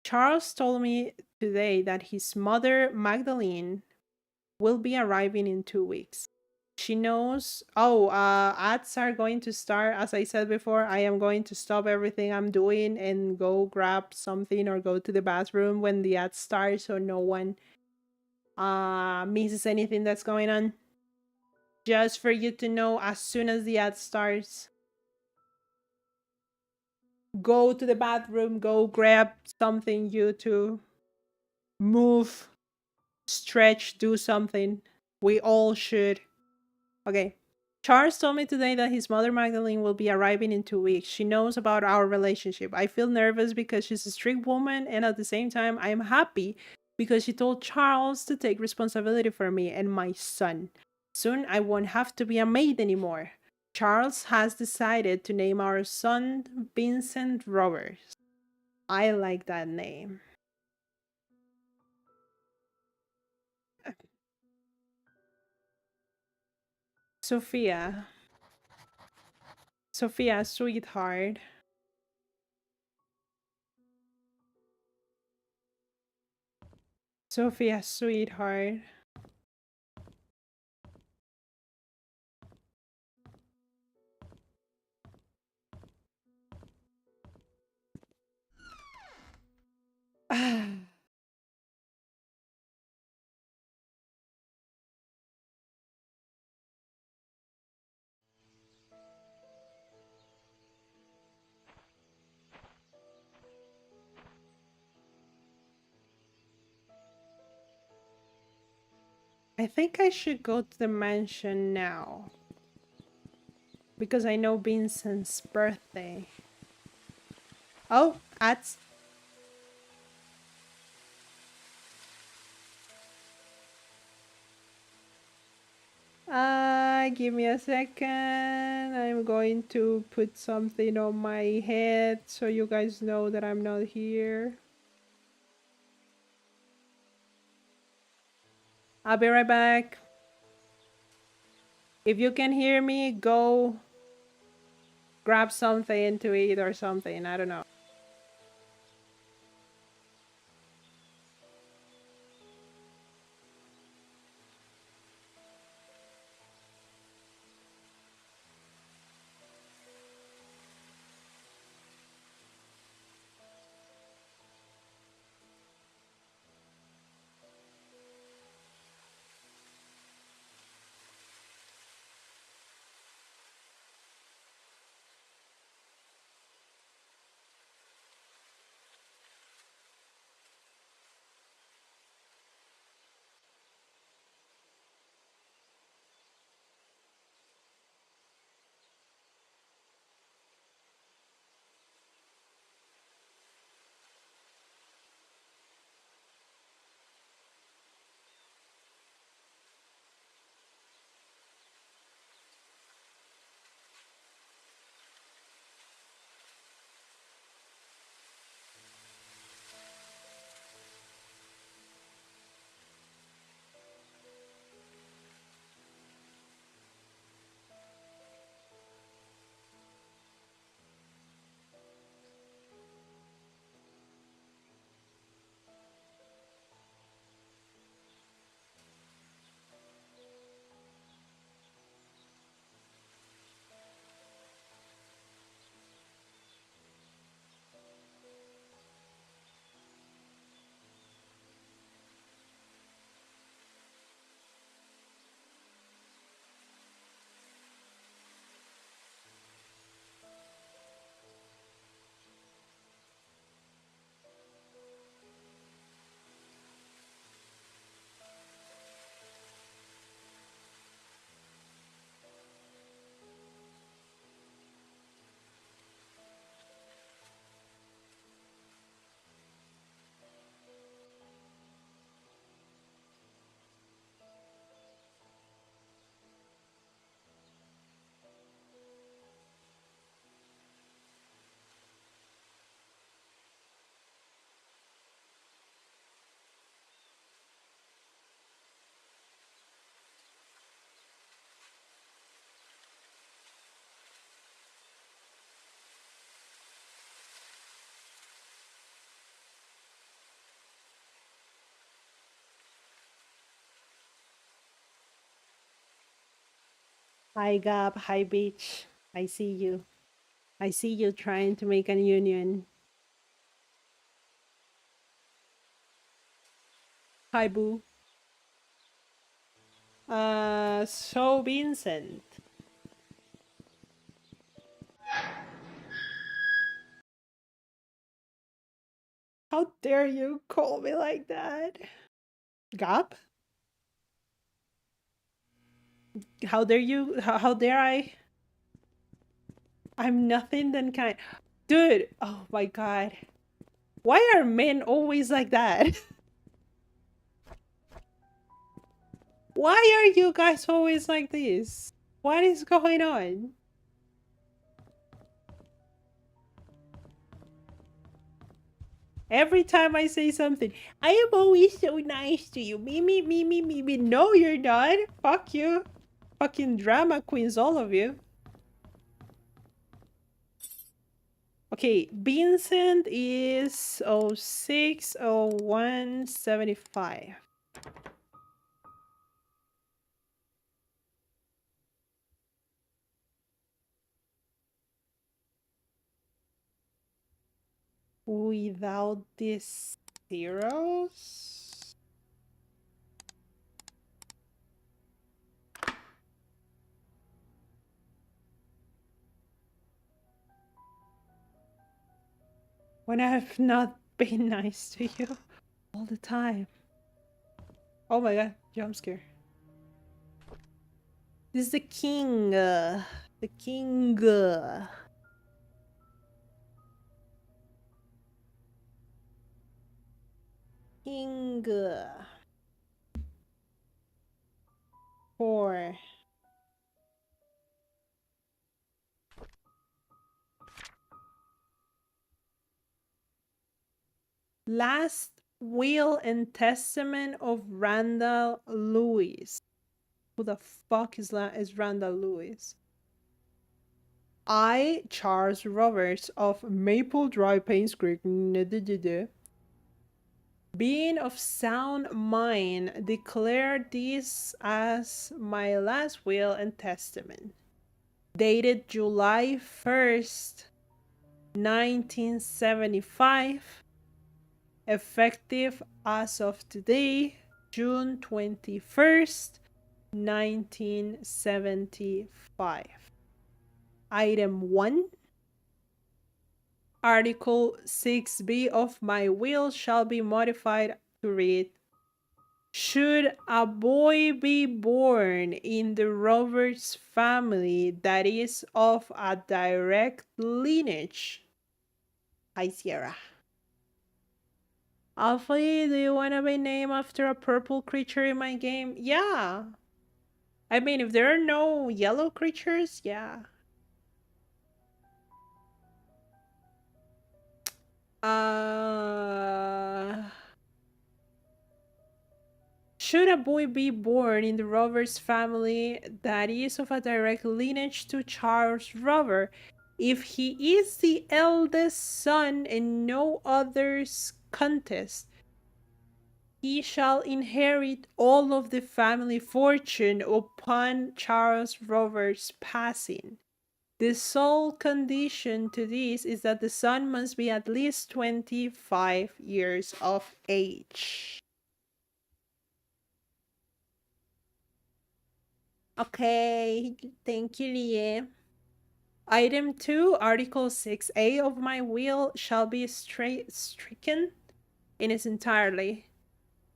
Charles told me today that his mother, Magdalene, will be arriving in 2 weeks. She knows. Oh, ads are going to start. As I said before, I am going to stop everything I'm doing and go grab something or go to the bathroom when the ads start so no one misses anything that's going on. Just for you to know, as soon as the ad starts, go to the bathroom, go grab something, you to move, stretch, do something. We all should. Okay. Charles told me today that his mother Magdalene will be arriving in 2 weeks. She knows about our relationship. I feel nervous because she's a strict woman, and at the same time, I am happy because she told Charles to take responsibility for me and my son. Soon, I won't have to be a maid anymore. Charles has decided to name our son Vincent Roberts. I like that name. Sophia. Sophia, sweetheart. Sophia, sweetheart. I think I should go to the mansion now. Because I know Vincent's birthday. Oh, ads. Give me a second. I'm going to put something on my head so you guys know that I'm not here. I'll be right back. If you can hear me, go grab something to eat or something. I don't know. Hi, Gab. Hi, Beach. I see you. I see you trying to make a union. Hi, Boo. So Vincent. How dare you call me like that? Gab? How dare you? How dare I? I'm nothing than kind. Dude, oh my god. Why are men always like that? Why are you guys always like this? What is going on? Every time I say something, I am always so nice to you. Me. No, you're not. Fuck you. Fucking drama queens, all of you. Okay, Vincent is 060175. Without these zeros? When I have not been nice to you all the time. Oh my god, jump scare. This is the king. The king. King. 4. Last will and testament of Randall Lewis. Who the fuck is Randall Lewis? I, Charles Roberts of Maple Drive, Painscreek, being of sound mind, declare this as my last will and testament, dated July 1st, 1975, effective as of today, June 21st, 1975. Item 1. Article 6b of my will shall be modified to read, should a boy be born in the Roberts family that is of a direct lineage. Hi, Sierra. Alpha, do you want to be named after a purple creature in my game? Yeah. I mean, if there are no yellow creatures, yeah. Should a boy be born in the Roberts family that is of a direct lineage to Charles Rover, if he is the eldest son and no others contest, he shall inherit all of the family fortune upon Charles Rover's passing. The sole condition to this is that the son must be at least 25 years of age. Okay, thank you, Lie. Item 2, Article 6A of my will shall be stricken in its entirety.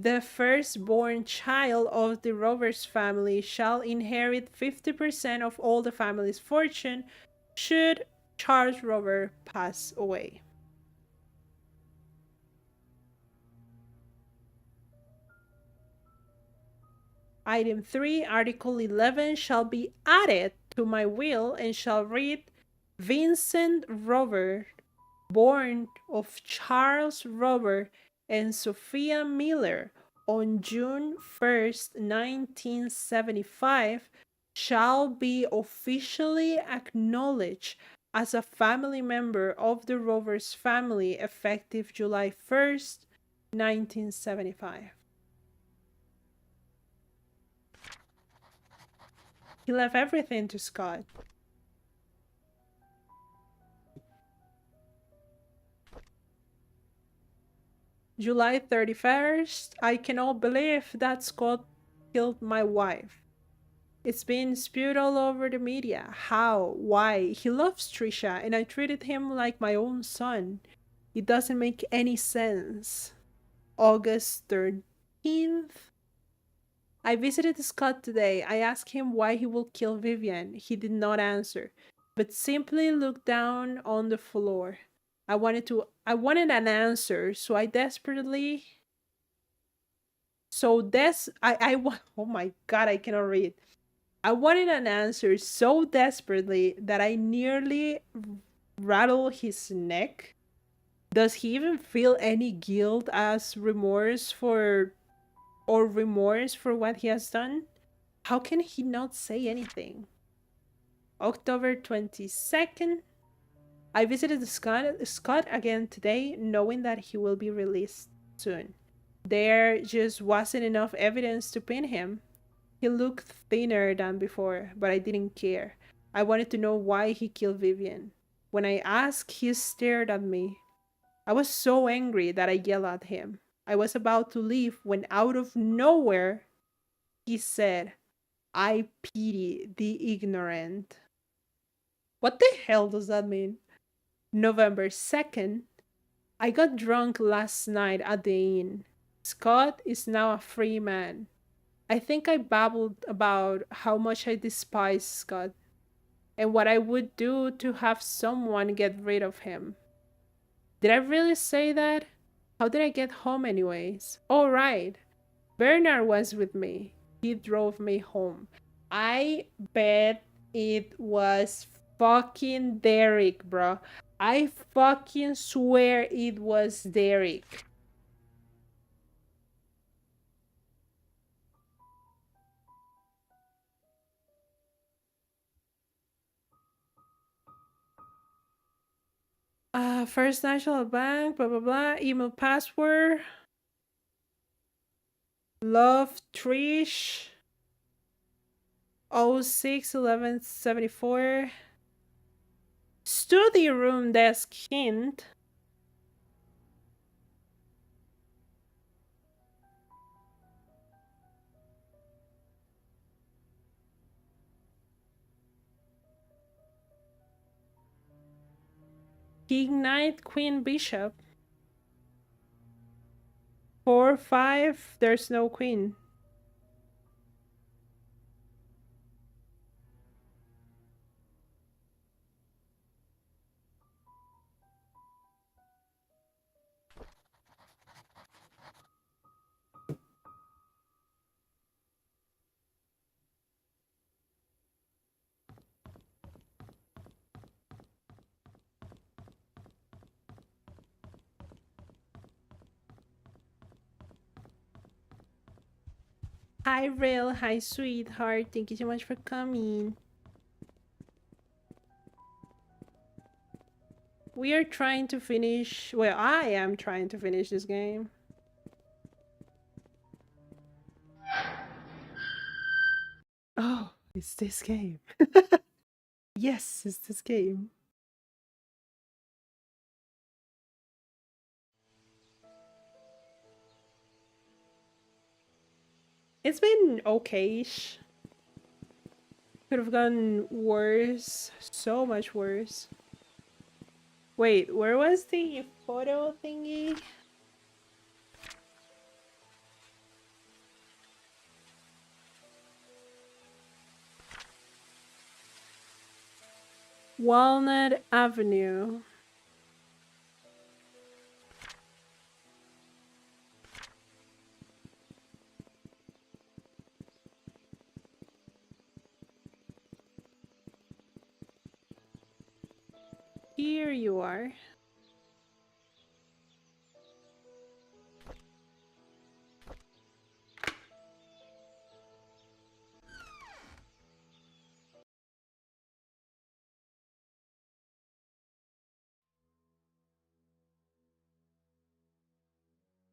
The firstborn child of the Roberts family shall inherit 50% of all the family's fortune should Charles Rover pass away. Item 3, Article 11 shall be added to my will and shall read, Vincent Rover, born of Charles Rover and Sophia Miller on June 1st, 1975, shall be officially acknowledged as a family member of the Rovers family effective July 1st, 1975. He left everything to Scott. July 31st. I cannot believe that Scott killed my wife. It's been spewed all over the media. How? Why? He loves Trisha, and I treated him like my own son. It doesn't make any sense. August 13th. I visited Scott today. I asked him why he will kill Vivian. He did not answer, but simply looked down on the floor. I wanted an answer, so I desperately so des I want oh my god, I cannot read. I wanted an answer so desperately that I nearly rattled his neck. Does he even feel any guilt as remorse for what he has done? How can he not say anything? October 22nd. I visited Scott again today, knowing that he will be released soon. There just wasn't enough evidence to pin him. He looked thinner than before, but I didn't care. I wanted to know why he killed Vivian. When I asked, he stared at me. I was so angry that I yelled at him. I was about to leave when out of nowhere, he said, I pity the ignorant. What the hell does that mean? November 2nd, I got drunk last night at the inn. Scott is now a free man. I think I babbled about how much I despise Scott and what I would do to have someone get rid of him. Did I really say that? How did I get home, anyways? Oh, right. Bernard was with me. He drove me home. I bet it was fucking Derek, bro. I fucking swear it was Derek. First National Bank, blah blah blah. Email password. Love Trish. 06-11-74. Study room desk hint. King Knight, Queen Bishop. 4-5. There's no queen. Hi, Rail. Hi, sweetheart. Thank you so much for coming. We are trying to finish. Well, I am trying to finish this game. Oh, it's this game. Yes, it's this game. It's been okay-ish. Could have gone worse. So much worse. Wait, where was the photo thingy? Walnut Avenue. Here you are.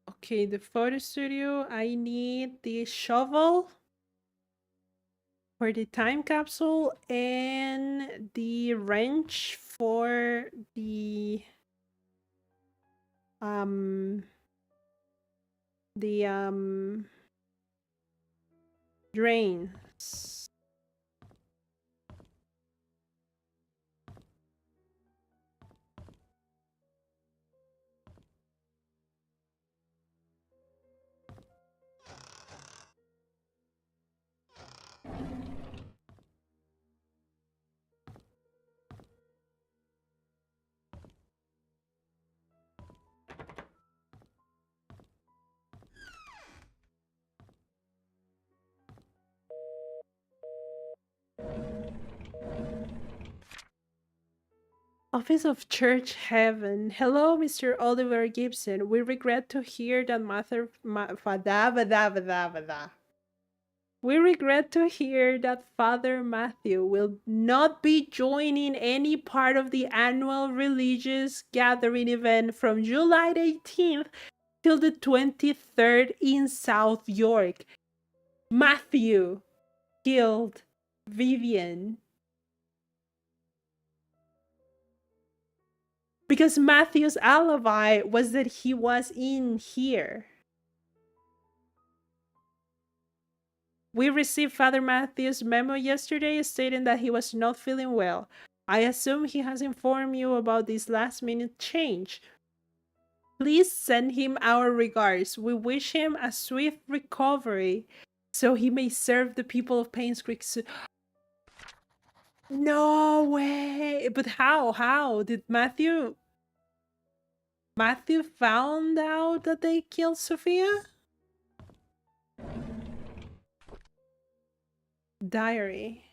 Okay, the photo studio. I need the shovel. for the time capsule and the wrench for the um the drains. Office of Church Heaven. Hello, Mr. Oliver Gibson. We regret to hear that We regret to hear that Father Matthew will not be joining any part of the annual religious gathering event from July 18th till the 23rd in South York. Matthew killed Vivian. Because Matthew's alibi was that he was in here. We received Father Matthew's memo yesterday stating that he was not feeling well. I assume he has informed you about this last minute change. Please send him our regards. We wish him a swift recovery so he may serve the people of Painscreek soon. No way! But how? How? Did Matthew found out that they killed Sophia? Diary.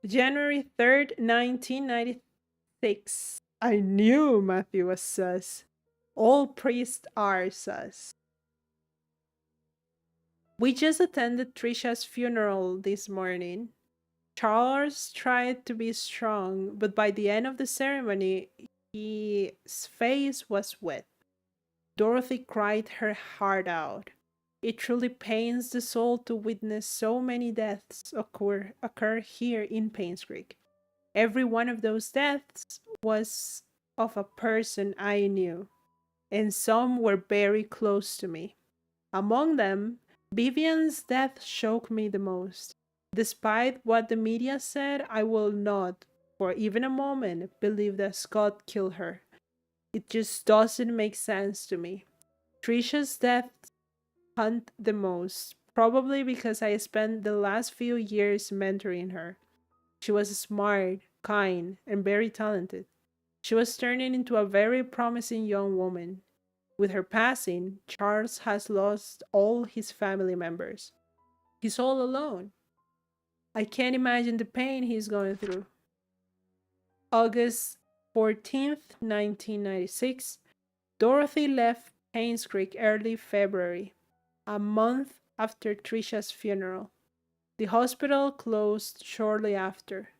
January 3rd, 1996. I knew Matthew was sus. All priests are sus. We just attended Trisha's funeral this morning. Charles tried to be strong, but by the end of the ceremony, his face was wet. Dorothy cried her heart out. It truly pains the soul to witness so many deaths occur here in Painscreek. Every one of those deaths was of a person I knew, and some were very close to me. Among them, Vivian's death shocked me the most. Despite what the media said, I will not, for even a moment, believe that Scott killed her. It just doesn't make sense to me. Trisha's death haunt the most, probably because I spent the last few years mentoring her. She was smart, kind, and very talented. She was turning into a very promising young woman. With her passing, Charles has lost all his family members. He's all alone. I can't imagine the pain he's going through. August 14th, 1996, Dorothy left Painscreek early February, a month after Trisha's funeral. The hospital closed shortly after.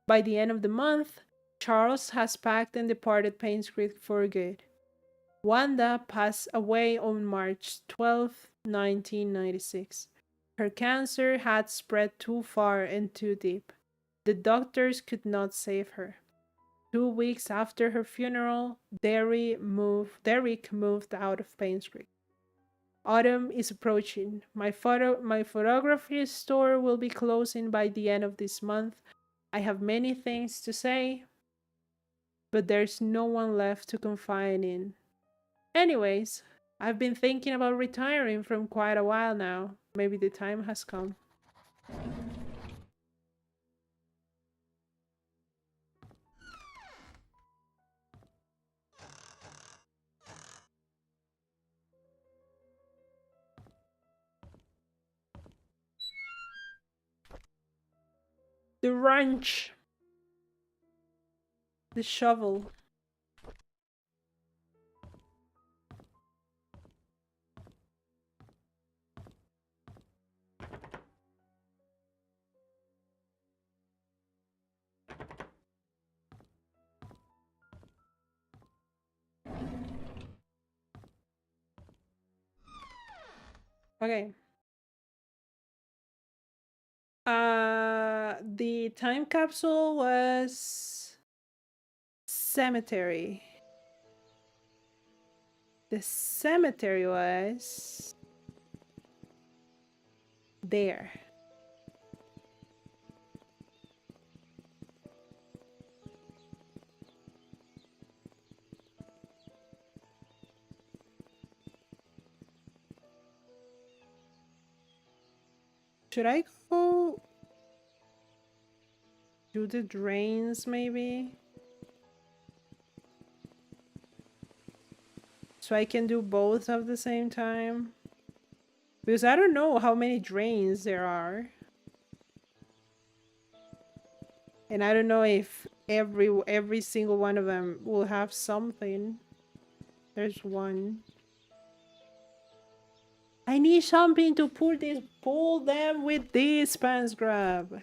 By the end of the month, Charles has packed and departed Painscreek for good. Wanda passed away on March 12, 1996. Her cancer had spread too far and too deep. The doctors could not save her. 2 weeks after her funeral, Derek moved out of Painscreek. Autumn is approaching. My photography store will be closing by the end of this month. I have many things to say, but there's no one left to confide in. Anyways, I've been thinking about retiring from quite a while now. Maybe the time has come. The wrench. The shovel. Okay. the time capsule was cemetery. The cemetery was there. Should I go do the drains maybe? So I can do both at the same time? Because I don't know how many drains there are. And I don't know if every single one of them will have something. There's one. I need something to pull them with this pants grab.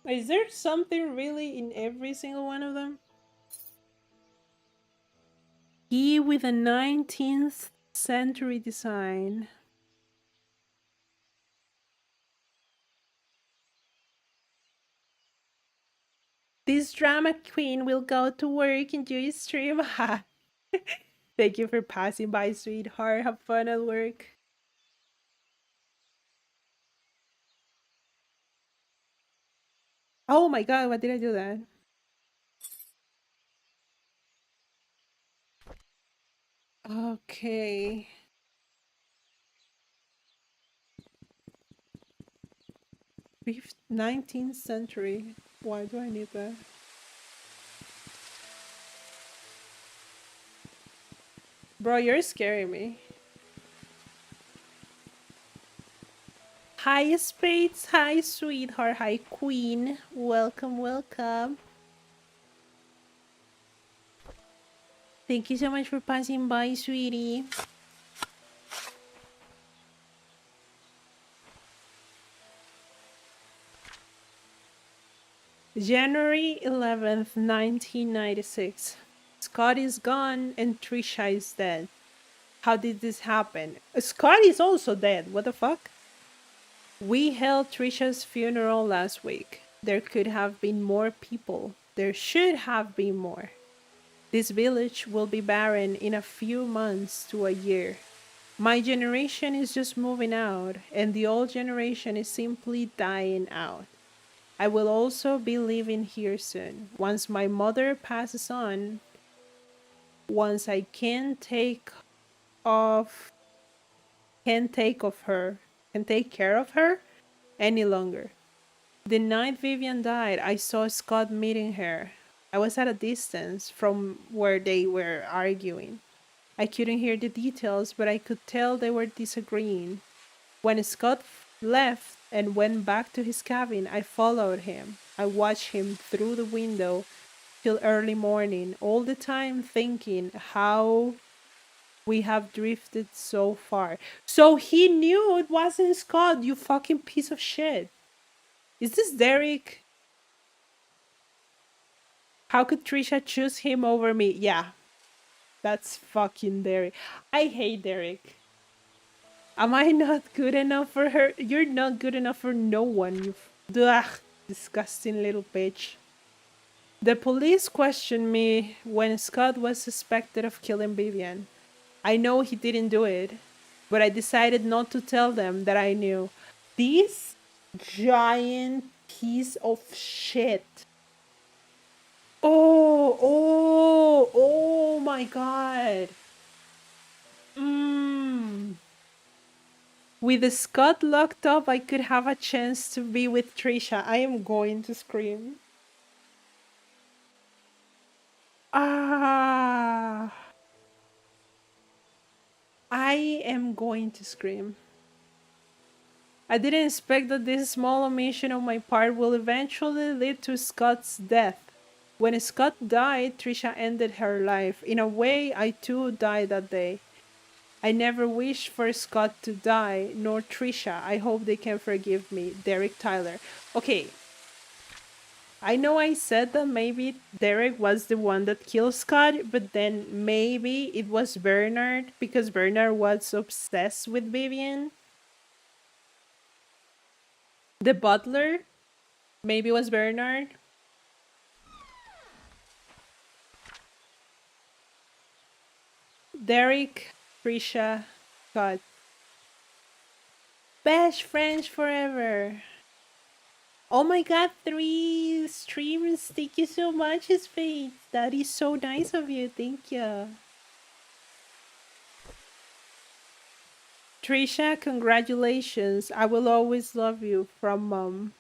Is there something really in every single one of them? Key with a 19th century design. This drama queen will go to work and do his stream. Thank you for passing by, sweetheart. Have fun at work. Oh my god, why did I do that? Okay. 19th century. Why do I need that? Bro, you're scaring me. Hi, Spades. Hi, sweetheart. Hi, Queen. Welcome, welcome. Thank you so much for passing by, sweetie. January 11th, 1996. Scott is gone and Trisha is dead. How did this happen? Scott is also dead. What the fuck? We held Trisha's funeral last week. There could have been more people. There should have been more. This village will be barren in a few months to a year. My generation is just moving out, and the old generation is simply dying out. I will also be leaving here soon. Once my mother passes on, once I can take care of her any longer. The night Vivian died, I saw Scott meeting her. I was at a distance from where they were arguing. I couldn't hear the details, but I could tell they were disagreeing. When Scott left and went back to his cabin, I followed him. I watched him through the window till early morning, all the time thinking how we have drifted so far. So he knew it wasn't Scott, you fucking piece of shit. Is this Derek? How could Trisha choose him over me? Yeah, that's fucking Derek. I hate Derek. Am I not good enough for her? You're not good enough for no one, you disgusting little bitch. The police questioned me when Scott was suspected of killing Vivian. I know he didn't do it, but I decided not to tell them that I knew. This giant piece of shit. Oh my god. With Scott locked up, I could have a chance to be with Trisha. I am going to scream. I am going to scream. I didn't expect that this small omission on my part will eventually lead to Scott's death. When Scott died, Trisha ended her life. In a way, I too died that day. I never wished for Scott to die, nor Trisha. I hope they can forgive me. Derek Tyler. Okay. I know I said that maybe Derek was the one that killed Scott, but then maybe it was Bernard because Bernard was obsessed with Vivian. The butler maybe was Bernard. Derek, Trisha, Scott. Best friends forever. Oh my god, 3 streams. Thank you so much, Spade. That is so nice of you. Thank you. Trisha, congratulations. I will always love you from Mom.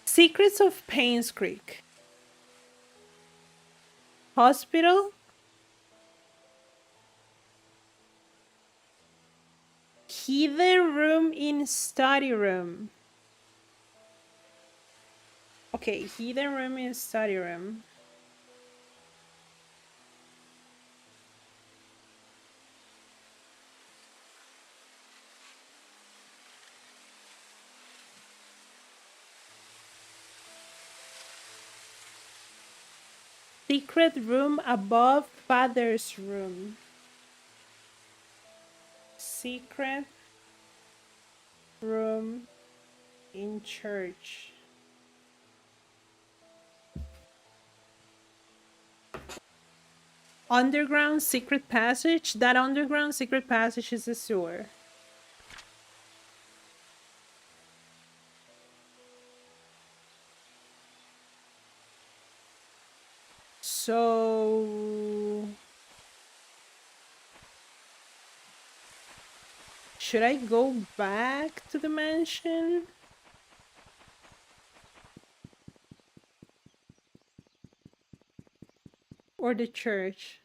Secrets of Painscreek. Hospital. Hidden room in study room. Okay, hidden room in study room. Secret room above father's room. Secret room in church. Underground secret passage. That underground secret passage is a sewer. So should I go back to the mansion? Or the church?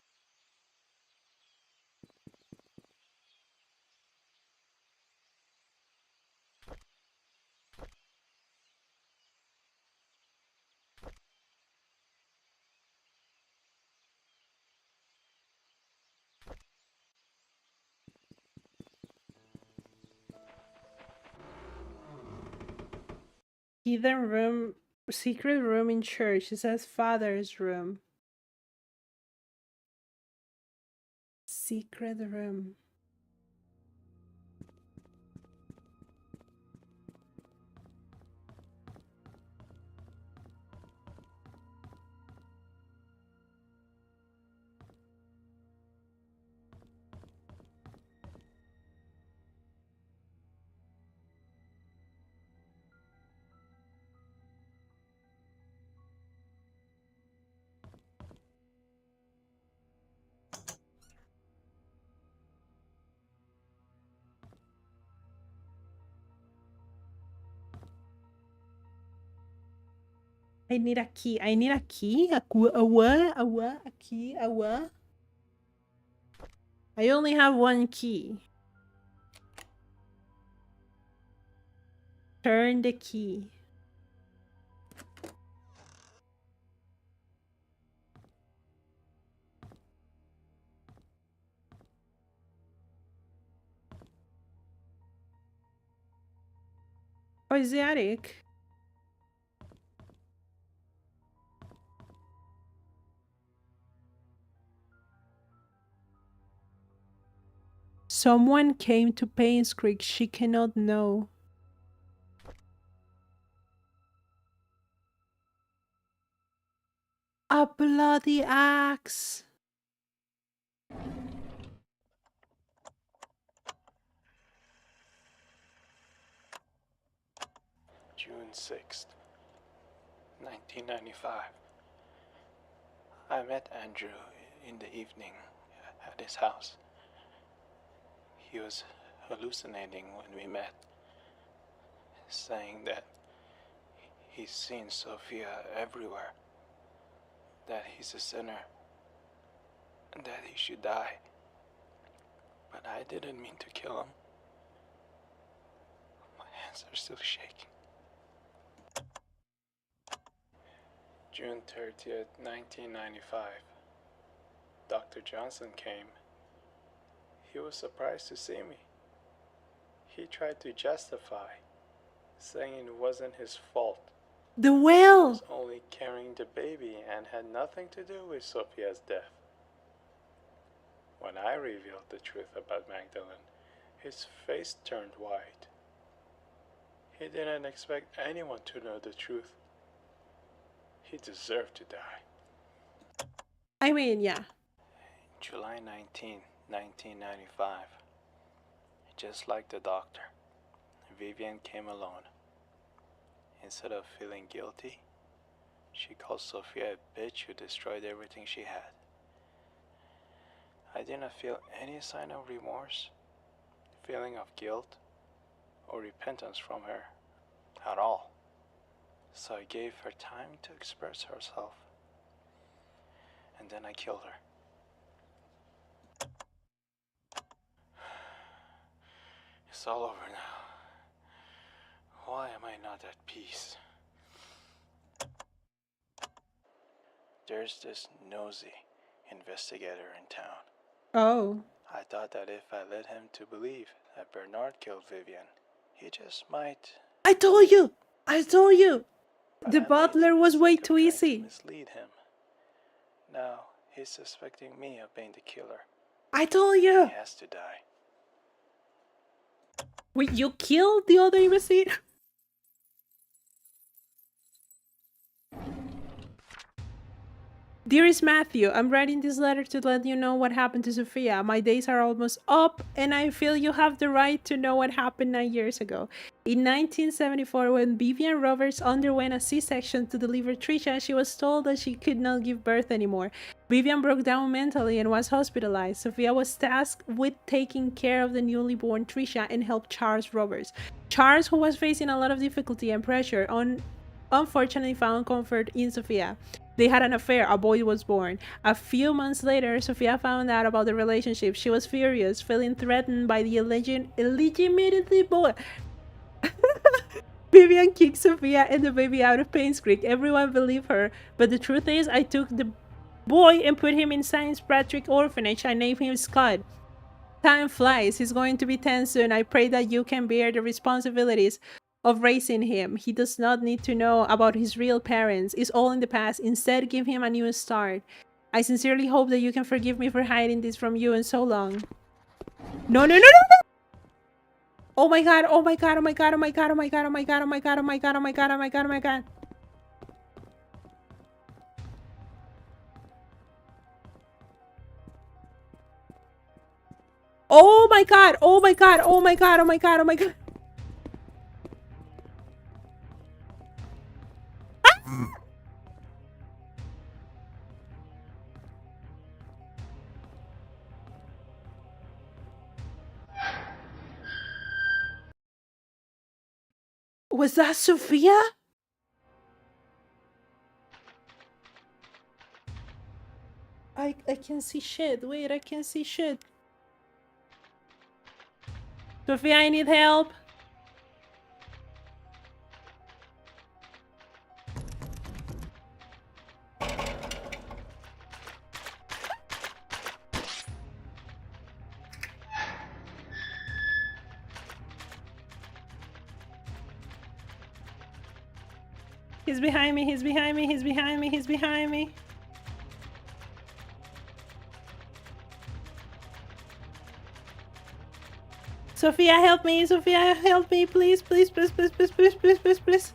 Hidden room, secret room in church. It says father's room. Secret room. I need a key. I need a key. A what? A what? A key? A what? I only have one key. Turn the key. Oh, it's the attic. Someone came to Painscreek. She cannot know. A bloody axe. June 6th, 1995. I met Andrew in the evening at his house. He was hallucinating when we met, saying that he's seen Sophia everywhere, that he's a sinner, and that he should die. But I didn't mean to kill him. My hands are still shaking. June 30th, 1995. Dr. Johnson came, he was surprised to see me. He tried to justify, saying it wasn't his fault. The He whale! was only carrying the baby and had nothing to do with Sophia's death. When I revealed the truth about Magdalene, his face turned white. He didn't expect anyone to know the truth. He deserved to die. I mean, yeah. July 19, 1995. Just like the doctor, Vivian came alone. Instead of feeling guilty, she called Sophia a bitch who destroyed everything she had. I didn't feel any sign of remorse, feeling of guilt, or repentance from her at all. So I gave her time to express herself. And then I killed her. It's all over now. Why am I not at peace? There's this nosy investigator in town. Oh. I thought that if I led him to believe that Bernard killed Vivian, he just might. I told you! I told you! But The I made butler was way mistake of too trying easy. to mislead him. Now he's suspecting me of being the killer. I told you! He has to die. Wait, you killed the other investigator? Dearest Matthew, I'm writing this letter to let you know what happened to Sophia. My days are almost up, and I feel you have the right to know what happened 9 years ago. In 1974, when Vivian Roberts underwent a C-section to deliver Trisha, she was told that she could not give birth anymore. Vivian broke down mentally and was hospitalized. Sophia was tasked with taking care of the newly born Trisha and helped Charles Roberts. Charles, who was facing a lot of difficulty and pressure, unfortunately found comfort in Sophia. They had an affair. A boy was born. A few months later, Sophia found out about the relationship. She was furious, feeling threatened by the illegitimately boy. Vivian kicked Sophia and the baby out of Painscreek. Everyone believed her, but the truth is, I took the boy and put him in St. Patrick Orphanage. I named him Scott. Time flies. He's going to be 10 soon. I pray that you can bear the responsibilities of raising him. He does not need to know about his real parents. It's all in the past. Instead, give him a new start. I sincerely hope that you can forgive me for hiding this from you and so long. No, no, no, no, no! Oh my god, oh my god, oh my god, oh my god, oh my god, oh my god, oh my god, oh my god, oh my god, oh my god, oh my god. Oh my god, oh my god, oh my god, oh my god, oh my god. Was that Sophia? I can see shit. Wait, I can see shit. Sophia, I need help. He's behind me, he's behind me, he's behind me, he's behind me. Sophia, help me, Sophia, help me, please, please, please, please, please, please, please, please, please.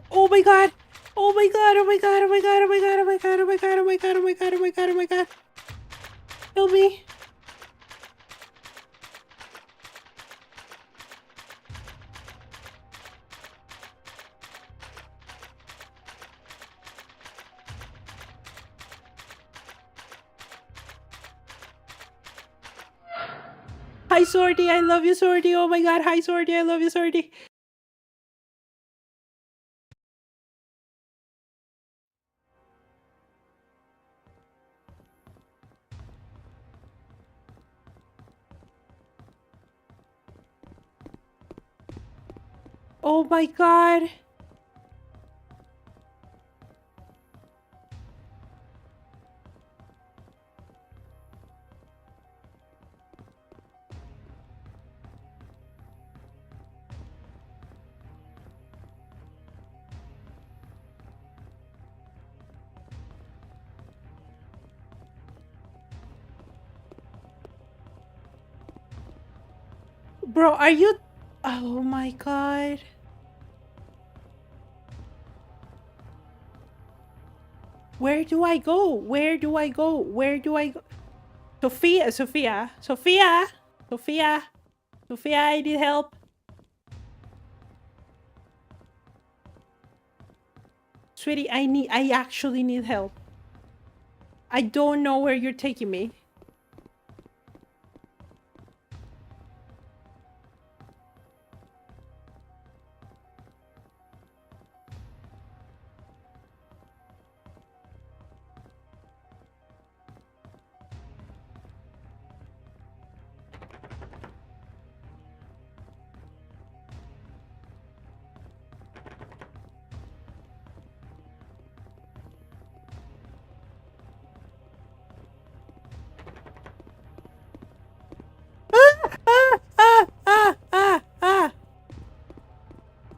Oh my god! Oh my god, oh my god, oh my god, oh my god, oh my god, oh my god, oh my god, oh my god, oh my god, oh my god. Help me. Hi, Sorty, I love you, Sorty. Oh my god, hi, Sorty, I love you, Sorty. Oh my god. Bro, are you... Oh my god. Where do I go? Where do I go? Where do I go? Sophia, Sophia, Sophia, Sophia, Sophia, I need help. Sweetie, I actually need help. I don't know where you're taking me.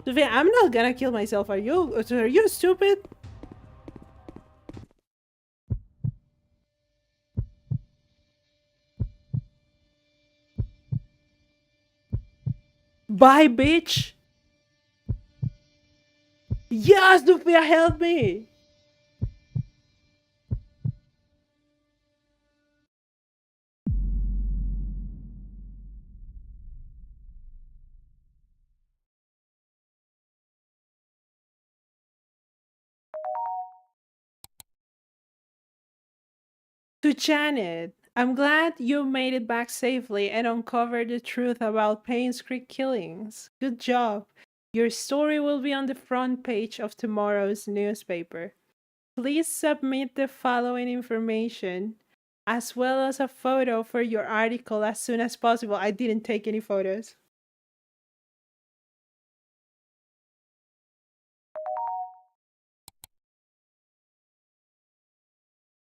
Sophia, I'm not gonna kill myself. Are you stupid? Bye, bitch. Yes, Sophia, help me. To Janet, I'm glad you made it back safely and uncovered the truth about Painscreek killings. Good job. Your story will be on the front page of tomorrow's newspaper. Please submit the following information as well as a photo for your article as soon as possible. I didn't take any photos.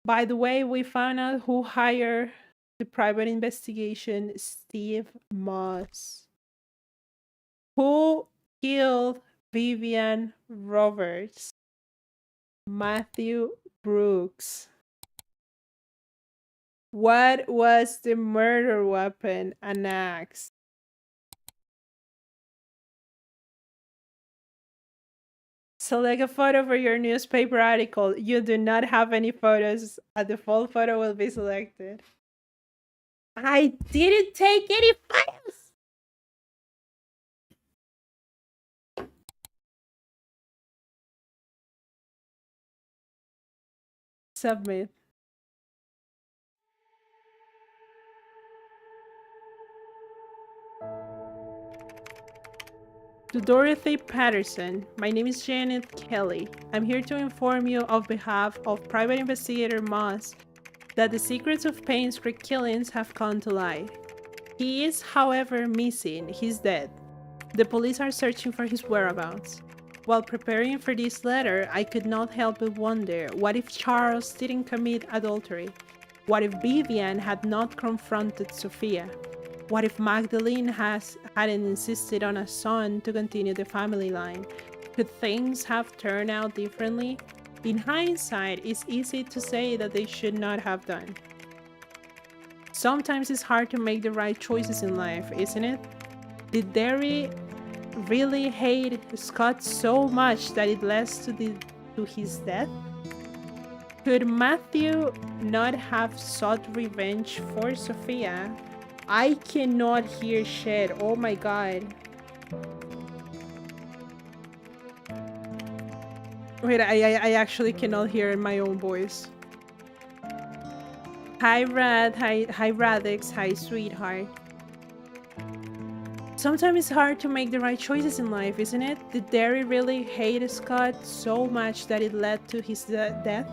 By the way, we found out who hired the private investigation, Steve Moss. Who killed Vivian Roberts? Matthew Brooks. What was the murder weapon? An axe. Select a photo for your newspaper article. You do not have any photos. A default photo will be selected. I didn't take any photos! Submit. To Dorothy Patterson, my name is Janet Kelly. I'm here to inform you on behalf of Private Investigator Moss that the secrets of Painscreek killings have come to light. He is, however, missing. He's dead. The police are searching for his whereabouts. While preparing for this letter, I could not help but wonder, what if Charles didn't commit adultery? What if Vivian had not confronted Sophia? What if Magdalene hadn't insisted on a son to continue the family line? Could things have turned out differently? In hindsight, it's easy to say that they should not have done. Sometimes it's hard to make the right choices in life, isn't it? Did Derry really hate Scott so much that it led to his death? Could Matthew not have sought revenge for Sophia? I cannot hear shit. Oh my god. Wait, I actually cannot hear my own voice. Hi Rad, hi Radix, hi sweetheart. Sometimes it's hard to make the right choices in life, isn't it? Did Derry really hate Scott so much that it led to his death?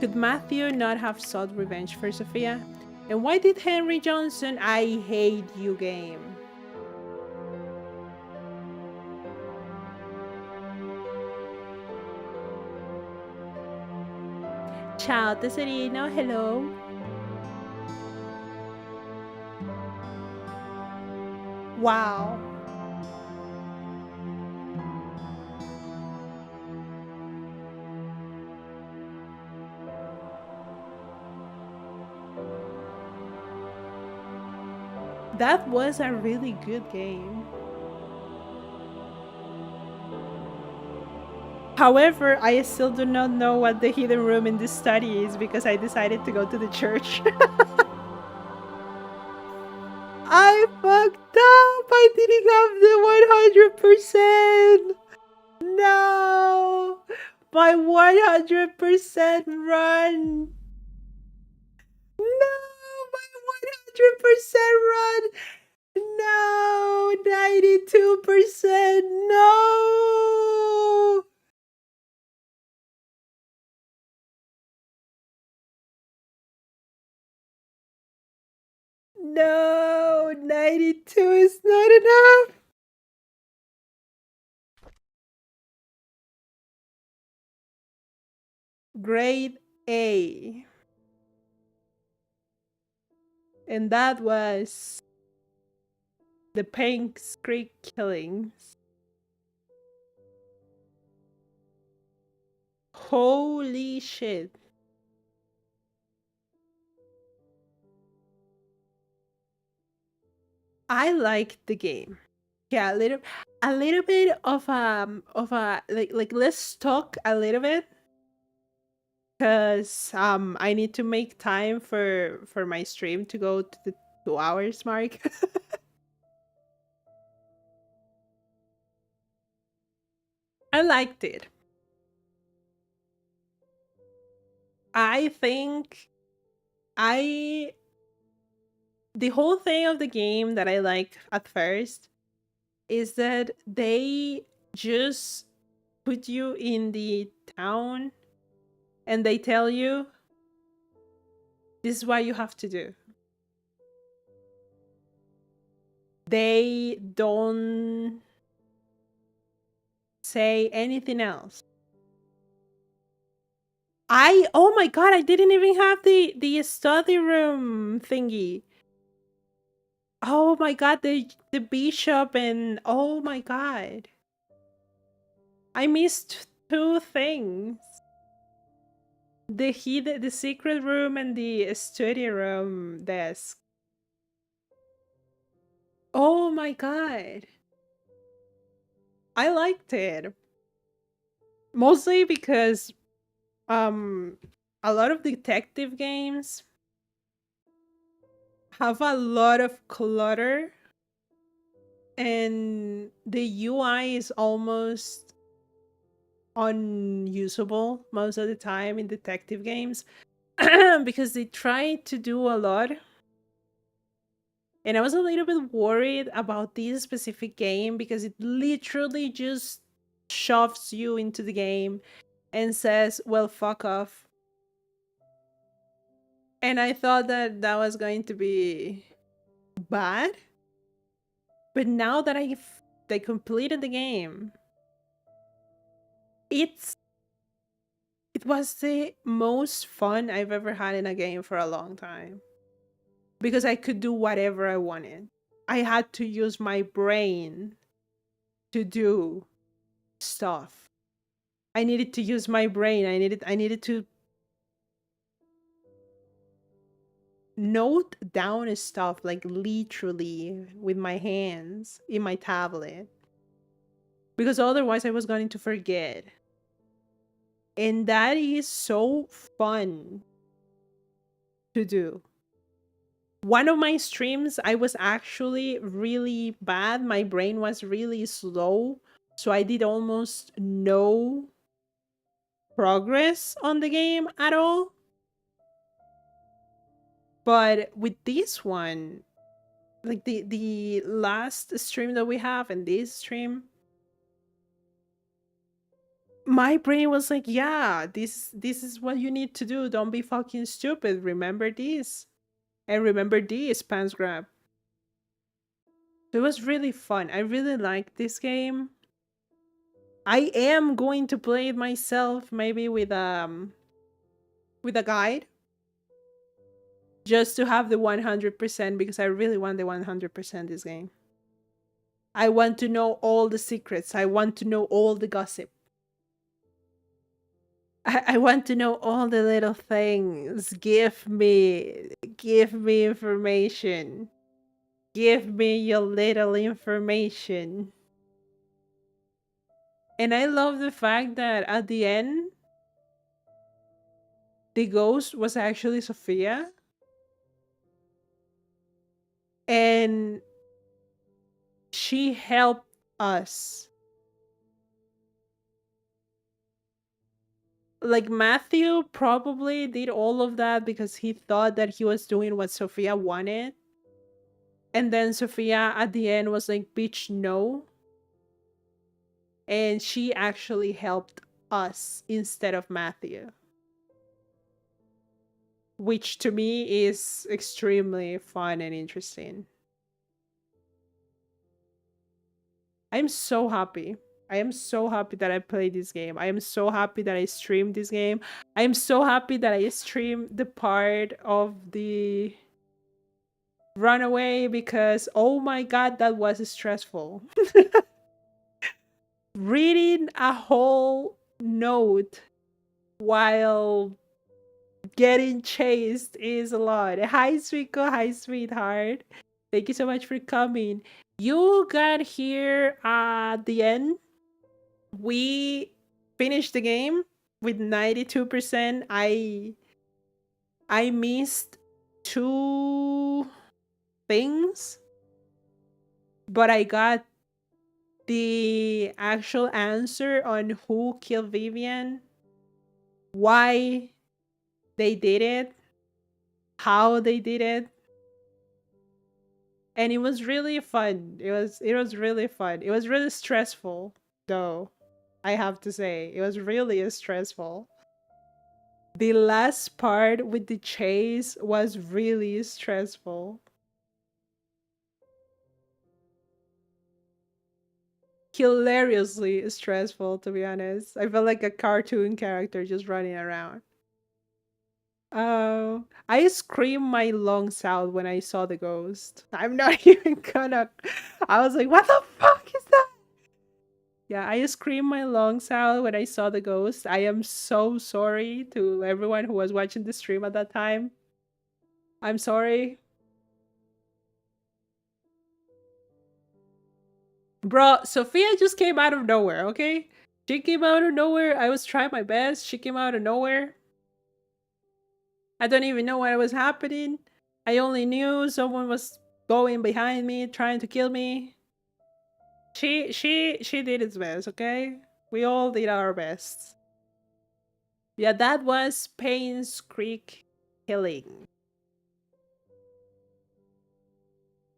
Could Matthew not have sought revenge for Sophia? And why did Henry Johnson, I hate you game? Ciao tesorino, hello. Wow. That was a really good game. However, I still do not know what the hidden room in this study is because I decided to go to the church. I fucked up! I didn't have the 100%! No! My 100% run! No! My 100% run! No! 92%! No! No! 92 is not enough! Grade A. And that was the Painscreek killings. Holy shit. I liked the game. Yeah, a little bit of a like let's talk a little bit because I need to make time for my stream to go to the 2 hours mark. I liked it. I think I the whole thing of the game that I like at first is that they just put you in the town and they tell you this is what you have to do. They don't say anything else. Oh my god, I didn't even have the study room thingy. Oh my god, the bishop and oh my god. I missed two things. The secret room and the study room desk. Oh my god. I liked it. Mostly because a lot of detective games have a lot of clutter and the UI is almost unusable most of the time in detective games because they try to do a lot. And I was a little bit worried about this specific game because it literally just shoves you into the game and says, well, fuck off. And I thought that that was going to be bad. But now that they completed the game, it was the most fun I've ever had in a game for a long time. Because I could do whatever I wanted. I had to use my brain to do stuff. I needed to use my brain. I needed to note down stuff like literally with my hands in my tablet. Because otherwise I was going to forget. And that is so fun to do. One of my streams, I was actually really bad. My brain was really slow. So I did almost no progress on the game at all. But with this one, like the last stream that we have and this stream, my brain was like, yeah, this is what you need to do. Don't be fucking stupid. Remember this. And remember this, pants grab. It was really fun. I really liked this game. I am going to play it myself, maybe with with a guide just to have the 100% because I really want the 100% this game. I want to know all the secrets. I want to know all the gossip. I want to know all the little things. Give me information. Give me your little information. And I love the fact that at the end, the ghost was actually Sophia. And she helped us. Like Matthew probably did all of that because he thought that he was doing what Sophia wanted. And then Sophia at the end was like, bitch, no. And she actually helped us instead of Matthew. Which to me is extremely fun and interesting. I'm so happy. I am so happy that I played this game. I am so happy that I streamed this game. I am so happy that I streamed the part of the runaway because, oh my god, that was stressful. Reading a whole note while getting chased is a lot. Hi, Suiko. Hi, sweetheart. Thank you so much for coming. You got here at the end. We finished the game with 92%. I missed 2 things, but I got the actual answer on who killed Vivian, why they did it, how they did it. And it was really fun. It was really fun. It was really stressful though. I have to say, it was really stressful. The last part with the chase was really stressful. Hilariously stressful, to be honest. I felt like a cartoon character just running around. I screamed my lungs out when I saw the ghost. I'm not even gonna. I was like, what the fuck is that? Yeah, I screamed my lungs out when I saw the ghost. I am so sorry to everyone who was watching the stream at that time. I'm sorry. Bro, Sophia just came out of nowhere, okay? She came out of nowhere. I was trying my best. She came out of nowhere. I don't even know what was happening. I only knew someone was going behind me, trying to kill me. She did its best, okay? We all did our best. Yeah, that was Painscreek killing.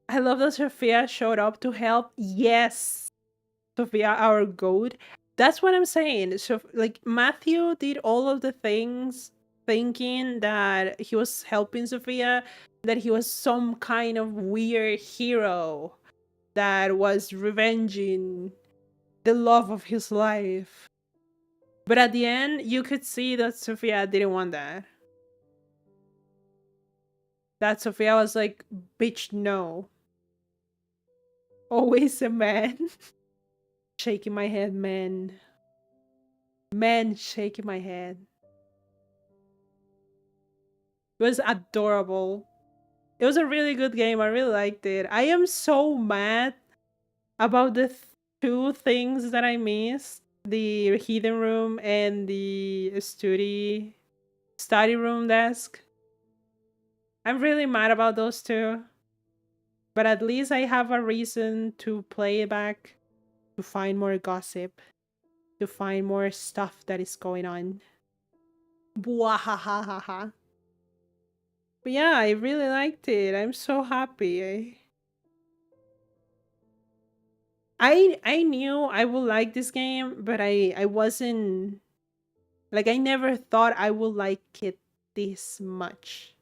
I love that Sophia showed up to help. Yes, Sophia, our goat. That's what I'm saying. So, like, Matthew did all of the things thinking that he was helping Sophia, that he was some kind of weird hero that was revenging the love of his life. But at the end, you could see that Sophia didn't want that. That Sophia was like, bitch, no. Always a man. Shaking my head, man. Man shaking my head. It was adorable. It was a really good game. I really liked it. I am so mad about the 2 things that I missed. The hidden room and the study room desk. I'm really mad about those 2. But at least I have a reason to play it back, to find more gossip, to find more stuff that is going on. Bwahahaha. But yeah, I really liked it. I'm so happy. I knew I would like this game, but I wasn't like I never thought I would like it this much.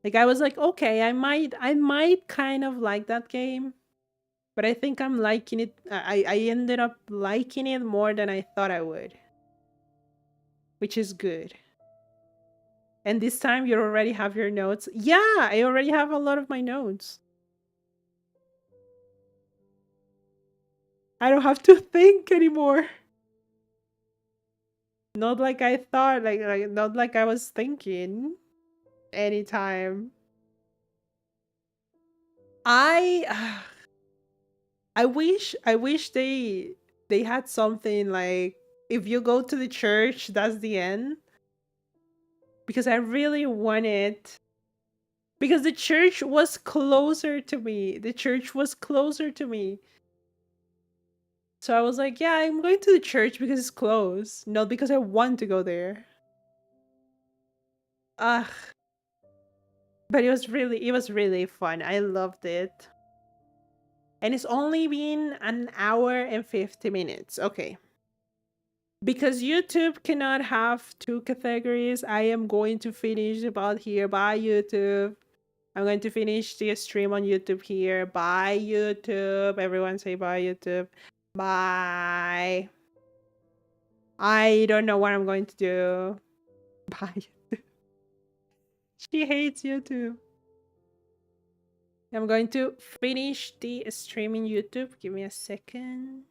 Like I was like, okay, I might kind of like that game, but I think I'm liking it. I ended up liking it more than I thought I would, which is good. And this time you already have your notes. Yeah, I already have a lot of my notes. I don't have to think anymore. Not like I thought, like not like I was thinking anytime. I I wish they had something like if you go to the church, that's the end. Because I really wanted because the church was closer to me. The church was closer to me. So I was like, yeah, I'm going to the church because it's close, not because I want to go there. Ugh. But it was really fun. I loved it. And it's only been an hour and 50 minutes. Okay. Because YouTube cannot have two categories, I am going to finish about here. Bye, YouTube. I'm going to finish the stream on YouTube here. Bye, YouTube. Everyone say bye, YouTube. Bye. I don't know what I'm going to do. Bye. She hates YouTube. I'm going to finish the stream in YouTube. Give me a second.